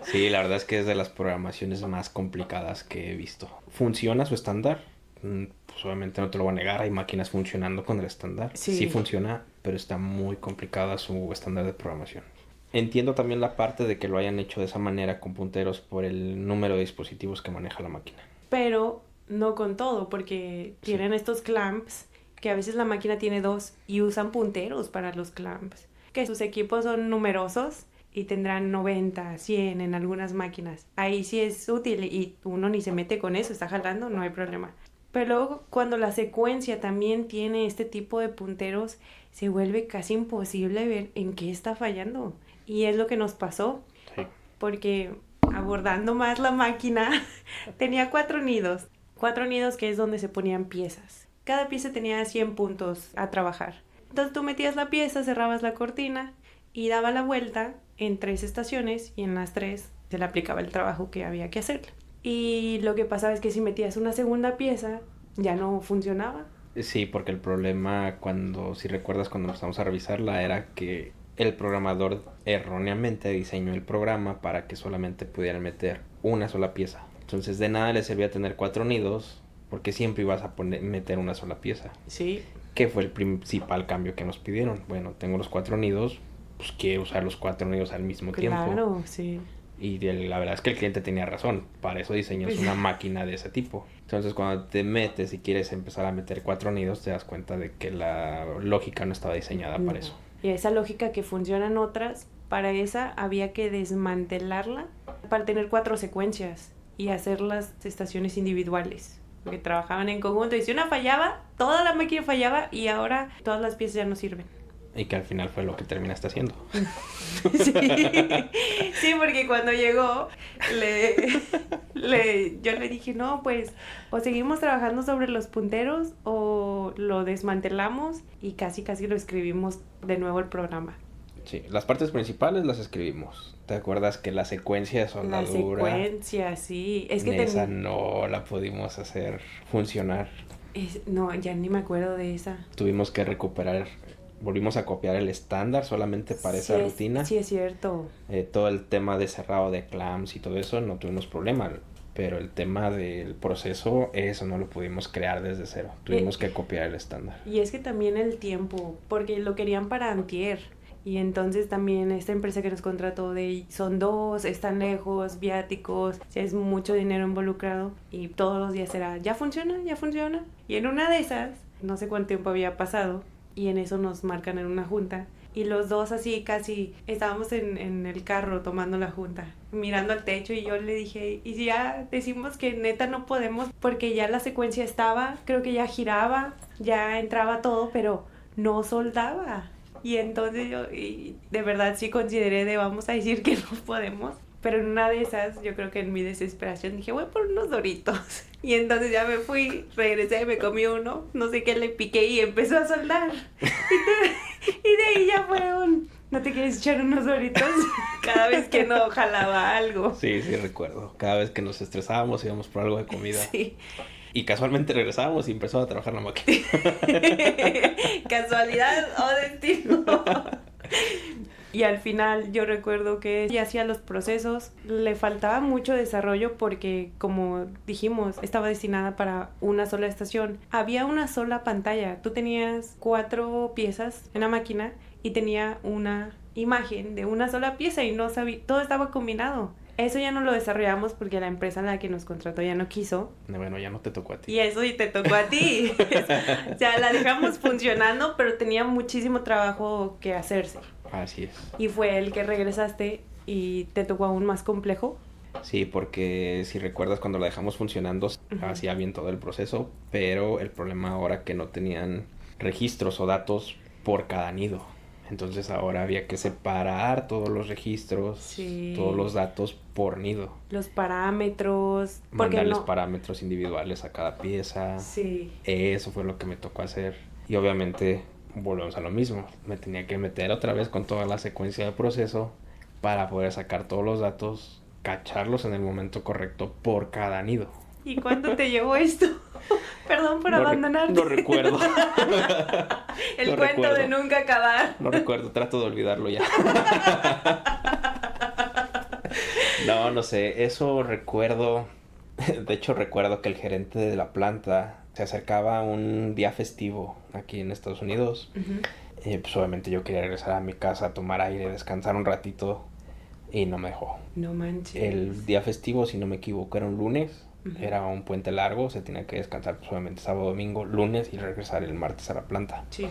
Sí, la verdad es que es de las programaciones más complicadas que he visto. ¿Funciona su estándar? Pues obviamente no te lo voy a negar, hay máquinas funcionando con el estándar. Sí funciona, pero está muy complicada su estándar de programación. Entiendo también la parte de que lo hayan hecho de esa manera con punteros por el número de dispositivos que maneja la máquina. Pero no con todo, porque tienen estos clamps que a veces la máquina tiene 2 y usan punteros para los clamps. Que sus equipos son numerosos y tendrán 90, 100 en algunas máquinas. Ahí sí es útil y uno ni se mete con eso, está jalando, no hay problema. Pero luego cuando la secuencia también tiene este tipo de punteros, se vuelve casi imposible ver en qué está fallando. Y es lo que nos pasó, porque abordando más la máquina, tenía 4 nidos. 4 nidos que es donde se ponían piezas. Cada pieza tenía 100 puntos a trabajar. Entonces tú metías la pieza, cerrabas la cortina y daba la vuelta en 3 estaciones y en las 3 se le aplicaba el trabajo que había que hacer. Y lo que pasaba es que si metías una segunda pieza ya no funcionaba. Sí, porque el problema si recuerdas cuando empezamos a revisarla, era que el programador erróneamente diseñó el programa para que solamente pudieran meter una sola pieza. Entonces de nada le servía tener 4 nidos porque siempre ibas a meter una sola pieza. Sí. ¿Qué fue el principal cambio que nos pidieron? Bueno, tengo los 4 nidos, pues quiero usar los 4 nidos al mismo tiempo. Claro, sí. Y la verdad es que el cliente tenía razón, para eso diseñas una máquina de ese tipo. Entonces cuando te metes y quieres empezar a meter 4 nidos, te das cuenta de que la lógica no estaba diseñada para eso. Y esa lógica que funcionan otras, para esa había que desmantelarla para tener 4 secuencias y hacer las estaciones individuales, porque trabajaban en conjunto y si una fallaba, toda la máquina fallaba y ahora todas las piezas ya no sirven. Y que al final fue lo que terminaste haciendo. Sí, porque cuando llegó, yo le dije, no, pues, o seguimos trabajando sobre los punteros o lo desmantelamos y casi lo escribimos de nuevo el programa. Sí, las partes principales las escribimos. ¿Te acuerdas que la secuencia de soldadura? La secuencia, sí. Es que esa no la pudimos hacer funcionar. No, ya ni me acuerdo de esa. Tuvimos que volvimos a copiar el estándar solamente para esa rutina. Sí, es cierto. Todo el tema de cerrado de clamps y todo eso no tuvimos problema, pero el tema del proceso, eso no lo pudimos crear desde cero. Tuvimos que copiar el estándar. Y es que también el tiempo, porque lo querían para antier. Y entonces también esta empresa que nos contrató son 2, están lejos, viáticos, es mucho dinero involucrado y todos los días era, ya funciona. Y en una de esas, no sé cuánto tiempo había pasado, y en eso nos marcan en una junta. Y los dos así casi estábamos en el carro tomando la junta, mirando al techo y yo le dije, ¿y si ya decimos que neta no podemos? Porque ya la secuencia estaba, creo que ya giraba, ya entraba todo, pero no soldaba. Y entonces yo de verdad sí consideré vamos a decir que no podemos. Pero en una de esas, yo creo que en mi desesperación dije, voy por unos Doritos. Y entonces ya me fui, regresé, me comí uno, no sé qué le piqué y empezó a soldar. Y de ahí ya fue ¿no te quieres echar unos Doritos? Cada vez que no jalaba algo. Sí, recuerdo. Cada vez que nos estresábamos íbamos por algo de comida. Sí. Y casualmente regresábamos y empezó a trabajar la máquina. ¿Casualidad o destino? Y al final yo recuerdo que ya hacía los procesos, le faltaba mucho desarrollo porque, como dijimos, estaba destinada para una sola estación. Había una sola pantalla, tú tenías 4 piezas en la máquina y tenía una imagen de una sola pieza y no sabía, todo estaba combinado. Eso ya no lo desarrollamos porque la empresa en la que nos contrató ya no quiso. Bueno, ya no te tocó a ti. Y eso y te tocó a ti. O sea, la dejamos funcionando, pero tenía muchísimo trabajo que hacerse. Así es. Y fue el que regresaste y te tocó aún más complejo. Sí, porque si recuerdas cuando la dejamos funcionando, hacía bien todo el proceso, pero el problema ahora que no tenían registros o datos por cada nido. Entonces ahora había que separar todos los registros, Sí. todos los datos por nido. Los parámetros. Porque Mandarles no. parámetros individuales a cada pieza. Sí. Eso fue lo que me tocó hacer. Y obviamente volvemos a lo mismo. Me tenía que meter otra vez con toda la secuencia de proceso para poder sacar todos los datos, cacharlos en el momento correcto por cada nido. ¿Y cuánto te llevó esto? Perdón por No abandonarte. No recuerdo. El No cuento recuerdo. de nunca acabar. No recuerdo, trato de olvidarlo ya. No sé, eso recuerdo. De hecho, recuerdo que el gerente de la planta se acercaba un día festivo aquí en Estados Unidos. Ujú. Pues obviamente yo quería regresar a mi casa, tomar aire, descansar un ratito y no me dejó. No manches. El día festivo, si no me equivoco, era un lunes. Ujú. Era un puente largo, se tenía que descansar pues, obviamente sábado, domingo, lunes y regresar el martes a la planta. Sí.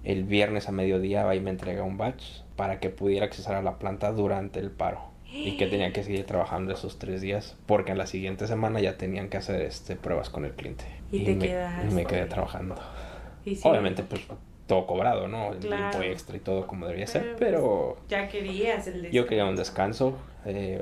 El viernes a mediodía ahí me entrega un batch para que pudiera accesar a la planta durante el paro. Y que tenía que seguir trabajando esos 3 días porque en la siguiente semana ya tenían que hacer pruebas con el cliente. Y te me quedaste. quedé trabajando. Y sí. Obviamente pues todo cobrado, ¿no? El Claro. tiempo extra y todo como debería ser, Pues, pero ya querías el descanso. yo quería un descanso.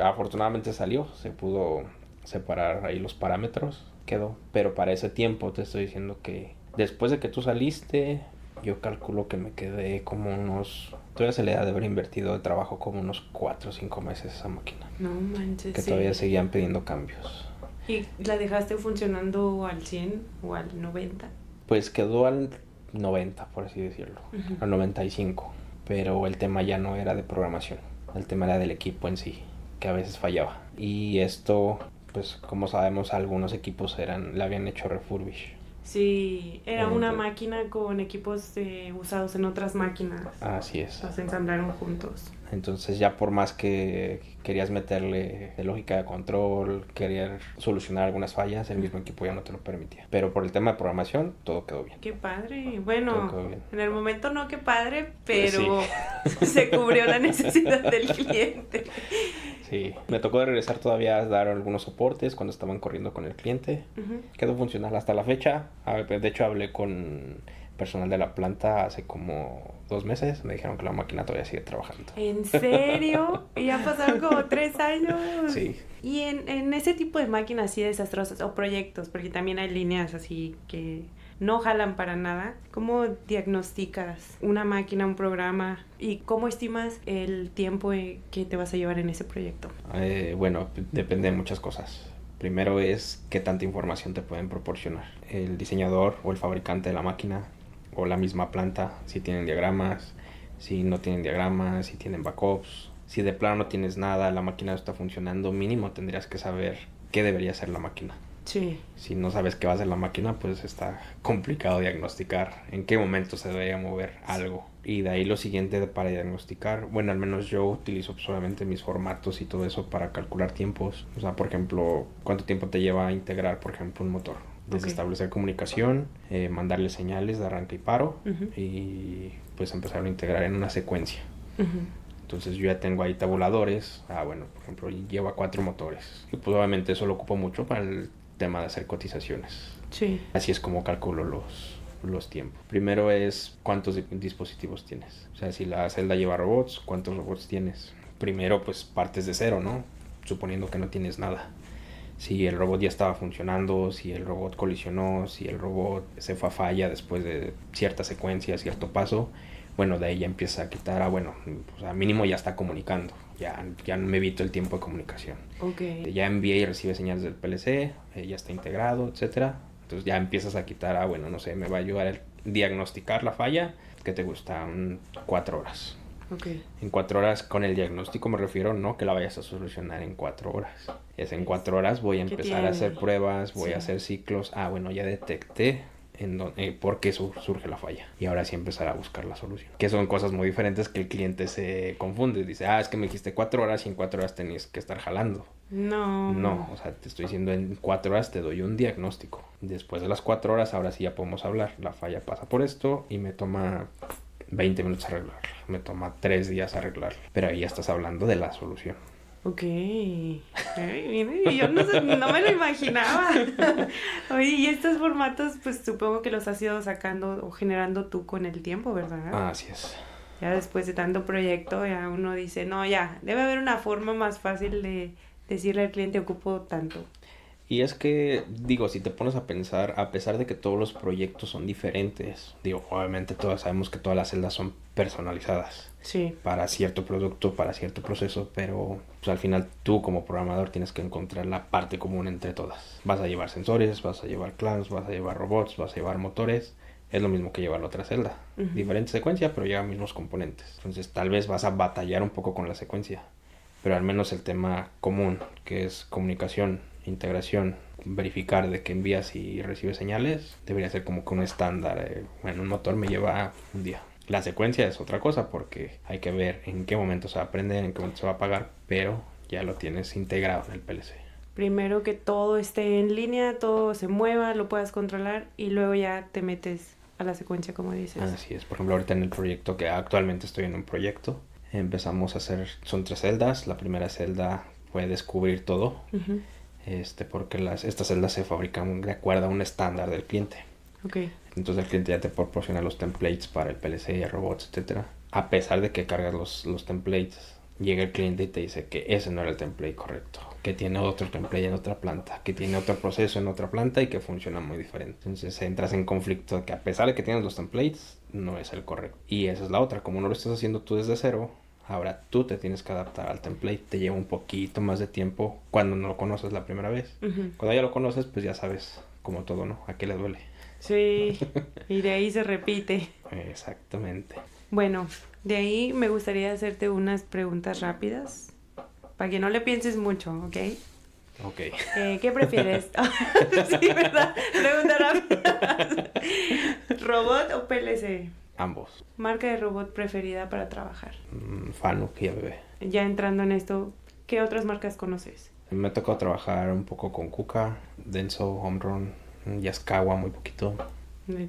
Afortunadamente salió, se pudo separar ahí los parámetros, quedó. Pero para ese tiempo te estoy diciendo que después de que tú saliste, yo calculo que me quedé como unos... Todavía se le ha de haber invertido de trabajo como unos 4 o 5 meses esa máquina. No manches. Que sí. todavía seguían pidiendo cambios. ¿Y la dejaste funcionando al 100 o al 90? Pues quedó al 90, por así decirlo. Ujú. Al 95. Pero el tema ya no era de programación. El tema era del equipo en sí, que a veces fallaba. Y esto, pues como sabemos, algunos equipos le habían hecho refurbish. Sí, era una Entonces- máquina con equipos usados en otras máquinas. Así es. Los ensamblaron juntos. Entonces ya por más que querías meterle de lógica de control, querer solucionar algunas fallas, el mismo equipo ya no te lo permitía. Pero por el tema de programación, todo quedó bien. Qué padre. Todo Bueno, quedó bien. en el momento no qué padre, pero se cubrió la necesidad del cliente. Sí, me tocó de regresar todavía a dar algunos soportes cuando estaban corriendo con el cliente. Ujú. Quedó funcional hasta la fecha. De hecho, hablé con personal de la planta hace como 2 meses. Me dijeron que la máquina todavía sigue trabajando. ¿En serio? Y ya pasaron como 3 años. Sí. Y en ese tipo de máquinas así desastrosas o proyectos, porque también hay líneas así que no jalan para nada, ¿cómo diagnosticas una máquina, un programa y cómo estimas el tiempo que te vas a llevar en ese proyecto? Bueno, depende de muchas cosas. Primero es qué tanta información te pueden proporcionar. El diseñador o el fabricante de la máquina o la misma planta, si tienen diagramas, si no tienen diagramas, si tienen backups. Si de plano no tienes nada, la máquina no está funcionando, mínimo tendrías que saber qué debería hacer la máquina. Sí. Si no sabes qué va a hacer la máquina, pues está complicado diagnosticar en qué momento se debería mover algo. Y de ahí lo siguiente para diagnosticar, bueno, al menos yo utilizo solamente mis formatos y todo eso para calcular tiempos. O sea, por ejemplo, cuánto tiempo te lleva a integrar, por ejemplo, un motor. Desde establecer comunicación, mandarle señales de arranque y paro, Ujú. y pues empezar a integrar en una secuencia. Ujú. Entonces yo ya tengo ahí tabuladores. Bueno, por ejemplo, lleva 4 motores. Y pues obviamente eso lo ocupo mucho para el tema de hacer cotizaciones. Sí. Así es como calculo los tiempos. Primero es cuántos dispositivos tienes. O sea, si la celda lleva robots, ¿cuántos robots tienes? Primero pues partes de cero, ¿no? Suponiendo que no tienes nada. Si el robot ya estaba funcionando, si el robot colisionó, si el robot se fue a falla después de cierta secuencia, cierto paso, bueno, de ahí ya empieza a quitar, bueno, o sea, mínimo ya está comunicando, ya me evito el tiempo de comunicación. Ok. Ya envía y recibe señales del PLC, ya está integrado, etcétera. Entonces ya empiezas a quitar, bueno, no sé, me va a ayudar a diagnosticar la falla, que te gusta 4 horas. Ok. En 4 horas, con el diagnóstico me refiero, no que la vayas a solucionar en 4 horas. Es en 4 horas voy a empezar a hacer pruebas, voy a hacer ciclos. Bueno, ya detecté por qué surge la falla. Y ahora sí empezar a buscar la solución. Que son cosas muy diferentes que el cliente se confunde. Dice, es que me dijiste 4 horas y en 4 horas tenías que estar jalando. No, o sea, te estoy diciendo en 4 horas te doy un diagnóstico. Después de las 4 horas, ahora sí ya podemos hablar. La falla pasa por esto y me toma 20 minutos arreglarla. Me toma 3 días arreglarla. Pero ahí ya estás hablando de la solución. Ok. Ay, mire, yo no me lo imaginaba. Oye, y estos formatos, pues supongo que los has ido sacando o generando tú con el tiempo, ¿verdad? Así es. Ya después de tanto proyecto, ya uno dice, no, ya, debe haber una forma más fácil de decirle al cliente ocupo tanto. Y es que, digo, si te pones a pensar, a pesar de que todos los proyectos son diferentes, digo, obviamente todos sabemos que todas las celdas son personalizadas Sí. para cierto producto, para cierto proceso, pero pues, al final tú como programador tienes que encontrar la parte común entre todas. Vas a llevar sensores, vas a llevar clamps, vas a llevar robots, vas a llevar motores. Es lo mismo que llevar la otra celda. Diferente secuencia, pero lleva mismos componentes. Entonces tal vez vas a batallar un poco con la secuencia, pero al menos el tema común, que es comunicación, integración, verificar de que envías y recibes señales, debería ser como que un estándar. Bueno, un motor me lleva un día. La secuencia es otra cosa porque hay que ver en qué momento se va a prender, en qué momento se va a apagar, pero ya lo tienes integrado en el PLC. Primero que todo esté en línea, todo se mueva, lo puedas controlar y luego ya te metes a la secuencia, como dices. Así es. Por ejemplo, ahorita en el proyecto que actualmente estoy en un proyecto, empezamos a hacer, son 3 celdas. La primera celda fue descubrir todo. Porque estas celdas se fabrican de acuerdo a un estándar del cliente. Okay. Entonces el cliente ya te proporciona los templates para el PLC, robots, etcétera. A pesar de que cargas los templates, llega el cliente y te dice que ese no era el template correcto, que tiene otro template en otra planta, que tiene otro proceso en otra planta y que funciona muy diferente. Entonces entras en conflicto de que a pesar de que tienes los templates, no es el correcto. Y esa es la otra, como no lo estás haciendo tú desde cero, ahora tú te tienes que adaptar al template. Te lleva un poquito más de tiempo cuando no lo conoces la primera vez. Cuando ya lo conoces, pues ya sabes, como todo, ¿no? A qué le duele. Sí, y de ahí se repite. Exactamente. Bueno, de ahí me gustaría hacerte unas preguntas rápidas, para que no le pienses mucho, ¿ok? Ok. ¿Qué prefieres? Sí, ¿verdad? Pregunta rápida. ¿Robot o PLC? Ambos. ¿Marca de robot preferida para trabajar? Fanuc y ABB. Ya entrando en esto, ¿qué otras marcas conoces? Me ha tocado trabajar un poco con Kuka, Denso, Omron, Yaskawa muy poquito.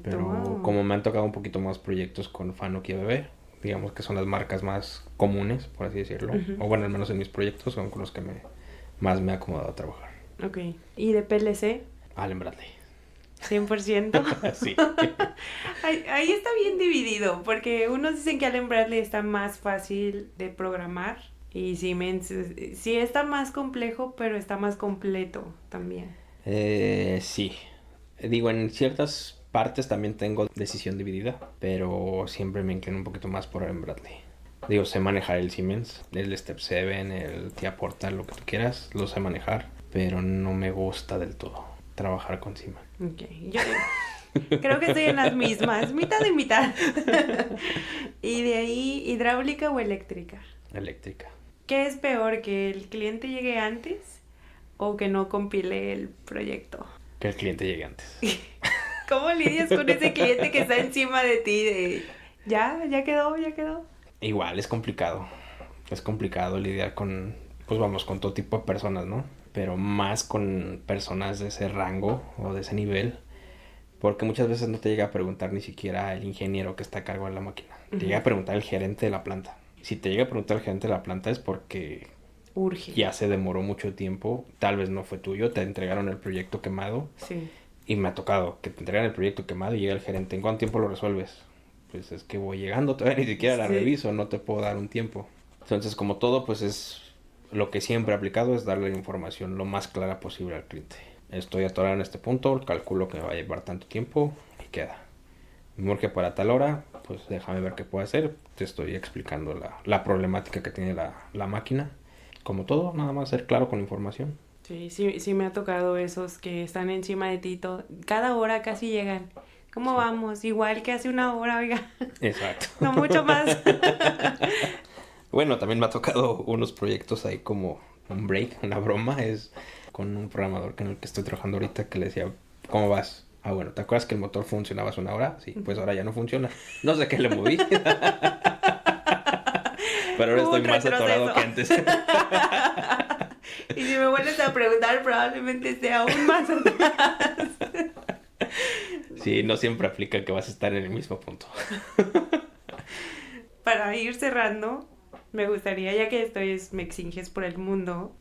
Pero como me han tocado un poquito más proyectos con Fanuc y ABB, digamos que son las marcas más comunes, por así decirlo. O bueno, al menos en mis proyectos son con los que más me ha acomodado a trabajar. Ok. ¿Y de PLC? Allen Bradley. 100%. Sí. Ahí está bien dividido, porque unos dicen que Allen Bradley está más fácil de programar y Siemens sí está más complejo, pero está más completo también. Sí. Digo, en ciertas partes también tengo decisión dividida, pero siempre me inclino un poquito más por Allen Bradley. Digo, sé manejar el Siemens, el Step 7, el TIA Portal, lo que tú quieras, lo sé manejar, pero no me gusta del todo trabajar con Siemens. Ok, yo creo que estoy en las mismas, mitad y mitad. Y de ahí, ¿hidráulica o eléctrica? Eléctrica. ¿Qué es peor, que el cliente llegue antes o que no compile el proyecto? Que el cliente llegue antes. ¿Cómo lidias con ese cliente que está encima de ti de ya quedó? Igual, es complicado. Es complicado lidiar con, pues vamos, con todo tipo de personas, ¿no? Pero más con personas de ese rango o de ese nivel. Porque muchas veces no te llega a preguntar ni siquiera el ingeniero que está a cargo de la máquina. Te llega a preguntar el gerente de la planta. Si te llega a preguntar el gerente de la planta es porque urge. Ya se demoró mucho tiempo. Tal vez no fue tuyo. Te entregaron el proyecto quemado. Sí. Y me ha tocado que te entregan el proyecto quemado y llega el gerente. ¿En cuánto tiempo lo resuelves? Pues es que voy llegando, todavía ni siquiera la reviso. No te puedo dar un tiempo. Entonces, como todo, pues es lo que siempre he aplicado, es darle la información lo más clara posible al cliente. Estoy atorado en este punto, calculo que me va a llevar tanto tiempo y queda. Me urge para tal hora, pues déjame ver qué puedo hacer. Te estoy explicando la problemática que tiene la máquina. Como todo, nada más ser claro con la información. Sí me ha tocado esos que están encima de ti cada hora casi llegan. ¿Cómo vamos? Igual que hace una hora, oiga. Exacto. No mucho más. Bueno, también me ha tocado unos proyectos ahí como un break, una broma, es con un programador con el que estoy trabajando ahorita que le decía, ¿cómo vas? Ah, bueno, ¿te acuerdas que el motor funcionaba hace una hora? Sí, pues ahora ya no funciona. No sé qué le moví. Pero ahora estoy más atorado que antes. Y si me vuelves a preguntar, probablemente esté aún más atrás. Sí, no siempre aplica que vas a estar en el mismo punto. Para ir cerrando, me gustaría, ya que me exinges por el mundo,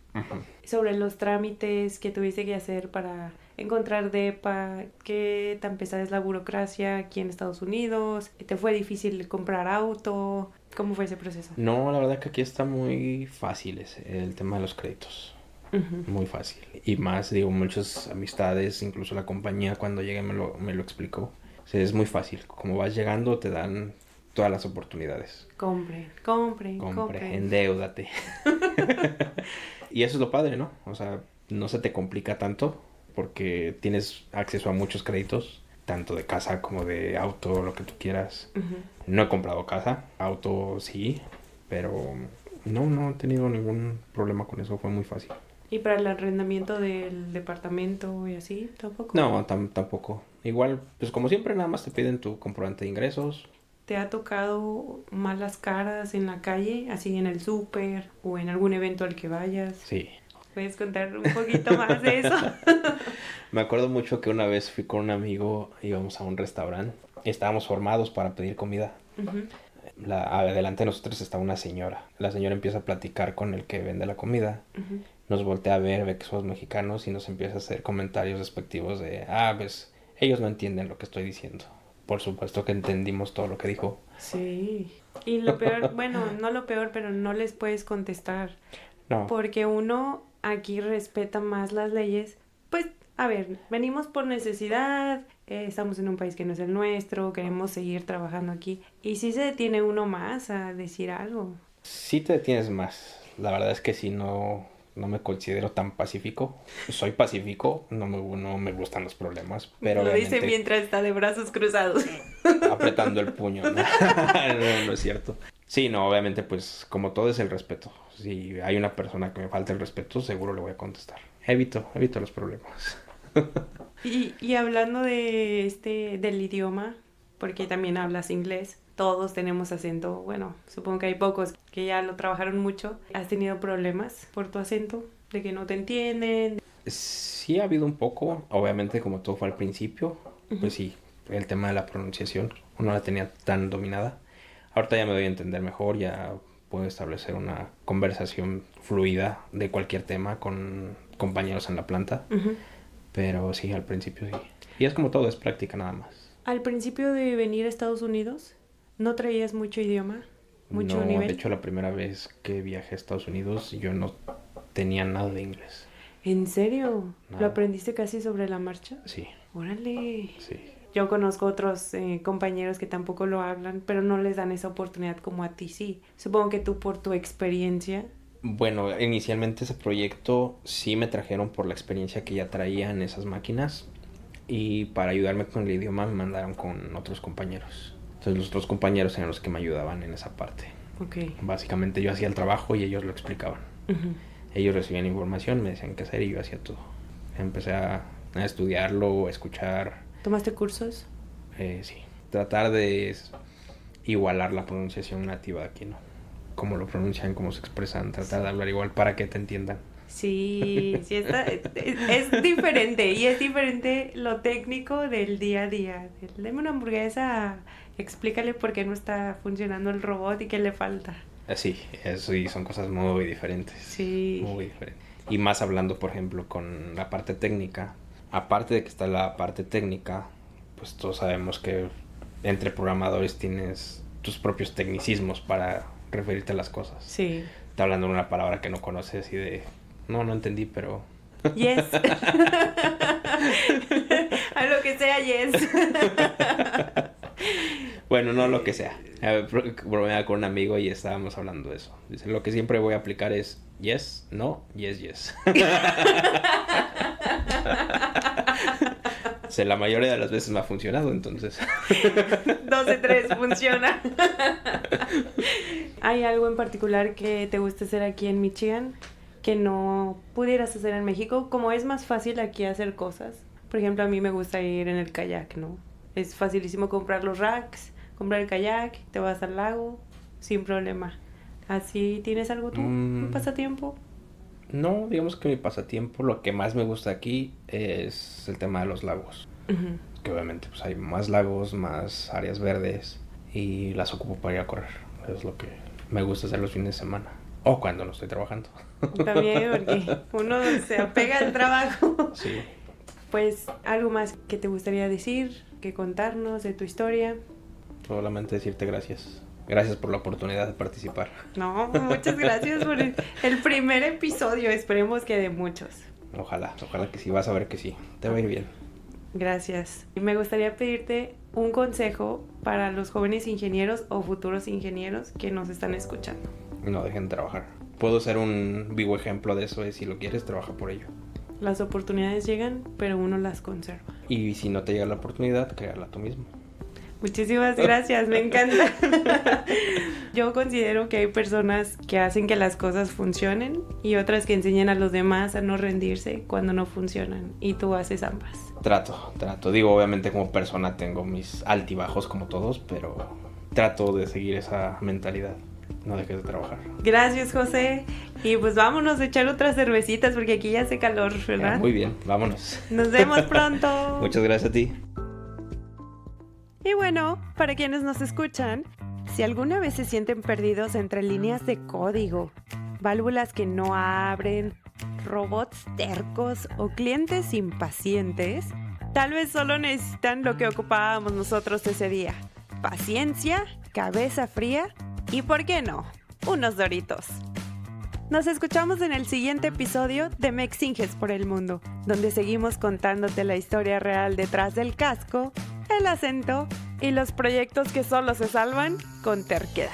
sobre los trámites que tuviste que hacer para encontrar DEPA, qué tan pesada es la burocracia aquí en Estados Unidos, te fue difícil comprar auto, ¿Cómo fue ese proceso? No, la verdad que aquí está muy fácil el tema de los créditos. Muy fácil. Y más, digo, muchas amistades, incluso la compañía cuando llegué me lo explicó. O sea, es muy fácil. Como vas llegando, te dan todas las oportunidades. Compre, endeúdate. Y eso es lo padre, ¿no? O sea, no se te complica tanto porque tienes acceso a muchos créditos, tanto de casa como de auto, lo que tú quieras. No he comprado casa, auto sí, pero no he tenido ningún problema con eso, fue muy fácil. ¿Y para el arrendamiento del departamento y así, tampoco? No, tampoco. Igual, pues como siempre, nada más te piden tu comprobante de ingresos. ¿Te ha tocado malas caras en la calle, así en el súper o en algún evento al que vayas? Sí. ¿Puedes contar un poquito más de eso? Me acuerdo mucho que una vez fui con un amigo, íbamos a un restaurante, y estábamos formados para pedir comida. Adelante de nosotros estaba una señora. La señora empieza a platicar con el que vende la comida. Nos voltea a ver, ve que somos mexicanos y nos empieza a hacer comentarios despectivos de, pues ellos no entienden lo que estoy diciendo. Por supuesto que entendimos todo lo que dijo. Sí. Y lo peor, bueno, no lo peor, pero no les puedes contestar. No. Porque uno aquí respeta más las leyes. Pues, a ver, venimos por necesidad, estamos en un país que no es el nuestro, queremos seguir trabajando aquí. Y sí se detiene uno más a decir algo. Sí te detienes más. La verdad es que si no me considero tan pacífico. Soy pacífico, no me gustan los problemas, pero lo obviamente... dice mientras está de brazos cruzados. Apretando el puño, ¿no? No es cierto. Sí, no, obviamente pues como todo es el respeto. Si hay una persona que me falta el respeto, seguro le voy a contestar. Evito los problemas. Y hablando de del idioma, porque también hablas inglés, todos tenemos acento, bueno, supongo que hay pocos que ya lo trabajaron mucho. ¿Has tenido problemas por tu acento? ¿De que no te entienden? Sí ha habido un poco, obviamente como todo fue al principio, pues sí, el tema de la pronunciación, no la tenía tan dominada. Ahorita ya me doy a entender mejor, ya puedo establecer una conversación fluida de cualquier tema con compañeros en la planta, pero sí, al principio sí. Y es como todo, es práctica nada más. Al principio de venir a Estados Unidos, ¿no traías mucho idioma? ¿Mucho nivel? De hecho la primera vez que viajé a Estados Unidos yo no tenía nada de inglés. ¿En serio? Nada. ¿Lo aprendiste casi sobre la marcha? Sí. ¡Órale! Sí. Yo conozco otros compañeros que tampoco lo hablan, pero no les dan esa oportunidad como a ti sí. Supongo que tú por tu experiencia... Bueno, inicialmente ese proyecto sí me trajeron por la experiencia que ya traía en esas máquinas y para ayudarme con el idioma me mandaron con otros compañeros. Entonces los otros compañeros eran los que me ayudaban en esa parte. Okay. Básicamente yo hacía el trabajo y ellos lo explicaban. Ellos recibían información, me decían qué hacer y yo hacía todo. Empecé a estudiarlo, a escuchar. ¿Tomaste cursos? Sí. Tratar de igualar la pronunciación nativa de aquí, ¿no? Cómo lo pronuncian, cómo se expresan, tratar de hablar igual para que te entiendan. Sí, es diferente y es diferente lo técnico del día a día. Deme una hamburguesa, explícale por qué no está funcionando el robot y qué le falta. Sí, eso y son cosas muy diferentes. Sí. Muy diferentes. Y más hablando, por ejemplo, con la parte técnica. Aparte de que está la parte técnica, pues todos sabemos que entre programadores tienes tus propios tecnicismos para referirte a las cosas. Sí. Está hablando de una palabra que no conoces y de... No entendí, pero... Yes. A lo que sea, yes. Bueno, no lo que sea. Bromeaba con un amigo y estábamos hablando de eso. Dice, lo que siempre voy a aplicar es yes, no, yes, yes. O sea, la mayoría de las veces me ha funcionado, entonces. 2 de 3 funciona. ¿Hay algo en particular que te guste hacer aquí en Michigan que no pudieras hacer en México? Como es más fácil aquí hacer cosas. Por ejemplo, a mí me gusta ir en el kayak, ¿no? Es facilísimo comprar los racks, comprar el kayak, te vas al lago sin problema. ¿Así tienes algo tú? ¿Un pasatiempo? No, digamos que mi pasatiempo, lo que más me gusta aquí es el tema de los lagos. Que obviamente pues hay más lagos, más áreas verdes y las ocupo para ir a correr. Es lo que me gusta hacer los fines de semana. O cuando no estoy trabajando. También, porque uno se apega al trabajo. Sí. Pues, ¿algo más que te gustaría decir, que contarnos de tu historia? Solamente decirte gracias. Gracias por la oportunidad de participar. No, muchas gracias por el primer episodio. Esperemos que de muchos. Ojalá que sí, vas a ver que sí. Te va a ir bien. Gracias. Y me gustaría pedirte un consejo para los jóvenes ingenieros o futuros ingenieros que nos están escuchando. No dejen de trabajar. Puedo ser un vivo ejemplo de eso, si lo quieres, trabaja por ello. Las oportunidades llegan, pero uno las conserva. Y si no te llega la oportunidad, créala tú mismo. Muchísimas gracias, me encanta. Yo considero que hay personas que hacen que las cosas funcionen y otras que enseñan a los demás a no rendirse cuando no funcionan. Y tú haces ambas. Trato. Digo, obviamente como persona tengo mis altibajos como todos, pero trato de seguir esa mentalidad. No dejes de trabajar. Gracias, José. Y pues vámonos a echar otras cervecitas porque aquí ya hace calor, ¿verdad? Muy bien, vámonos. Nos vemos pronto. Muchas gracias a ti. Y bueno, para quienes nos escuchan, si alguna vez se sienten perdidos entre líneas de código, válvulas que no abren, robots tercos o clientes impacientes, tal vez solo necesitan lo que ocupábamos nosotros ese día: paciencia, cabeza fría y, ¿por qué no?, unos Doritos. Nos escuchamos en el siguiente episodio de Mexinges por el Mundo, donde seguimos contándote la historia real detrás del casco, el acento y los proyectos que solo se salvan con terquedad.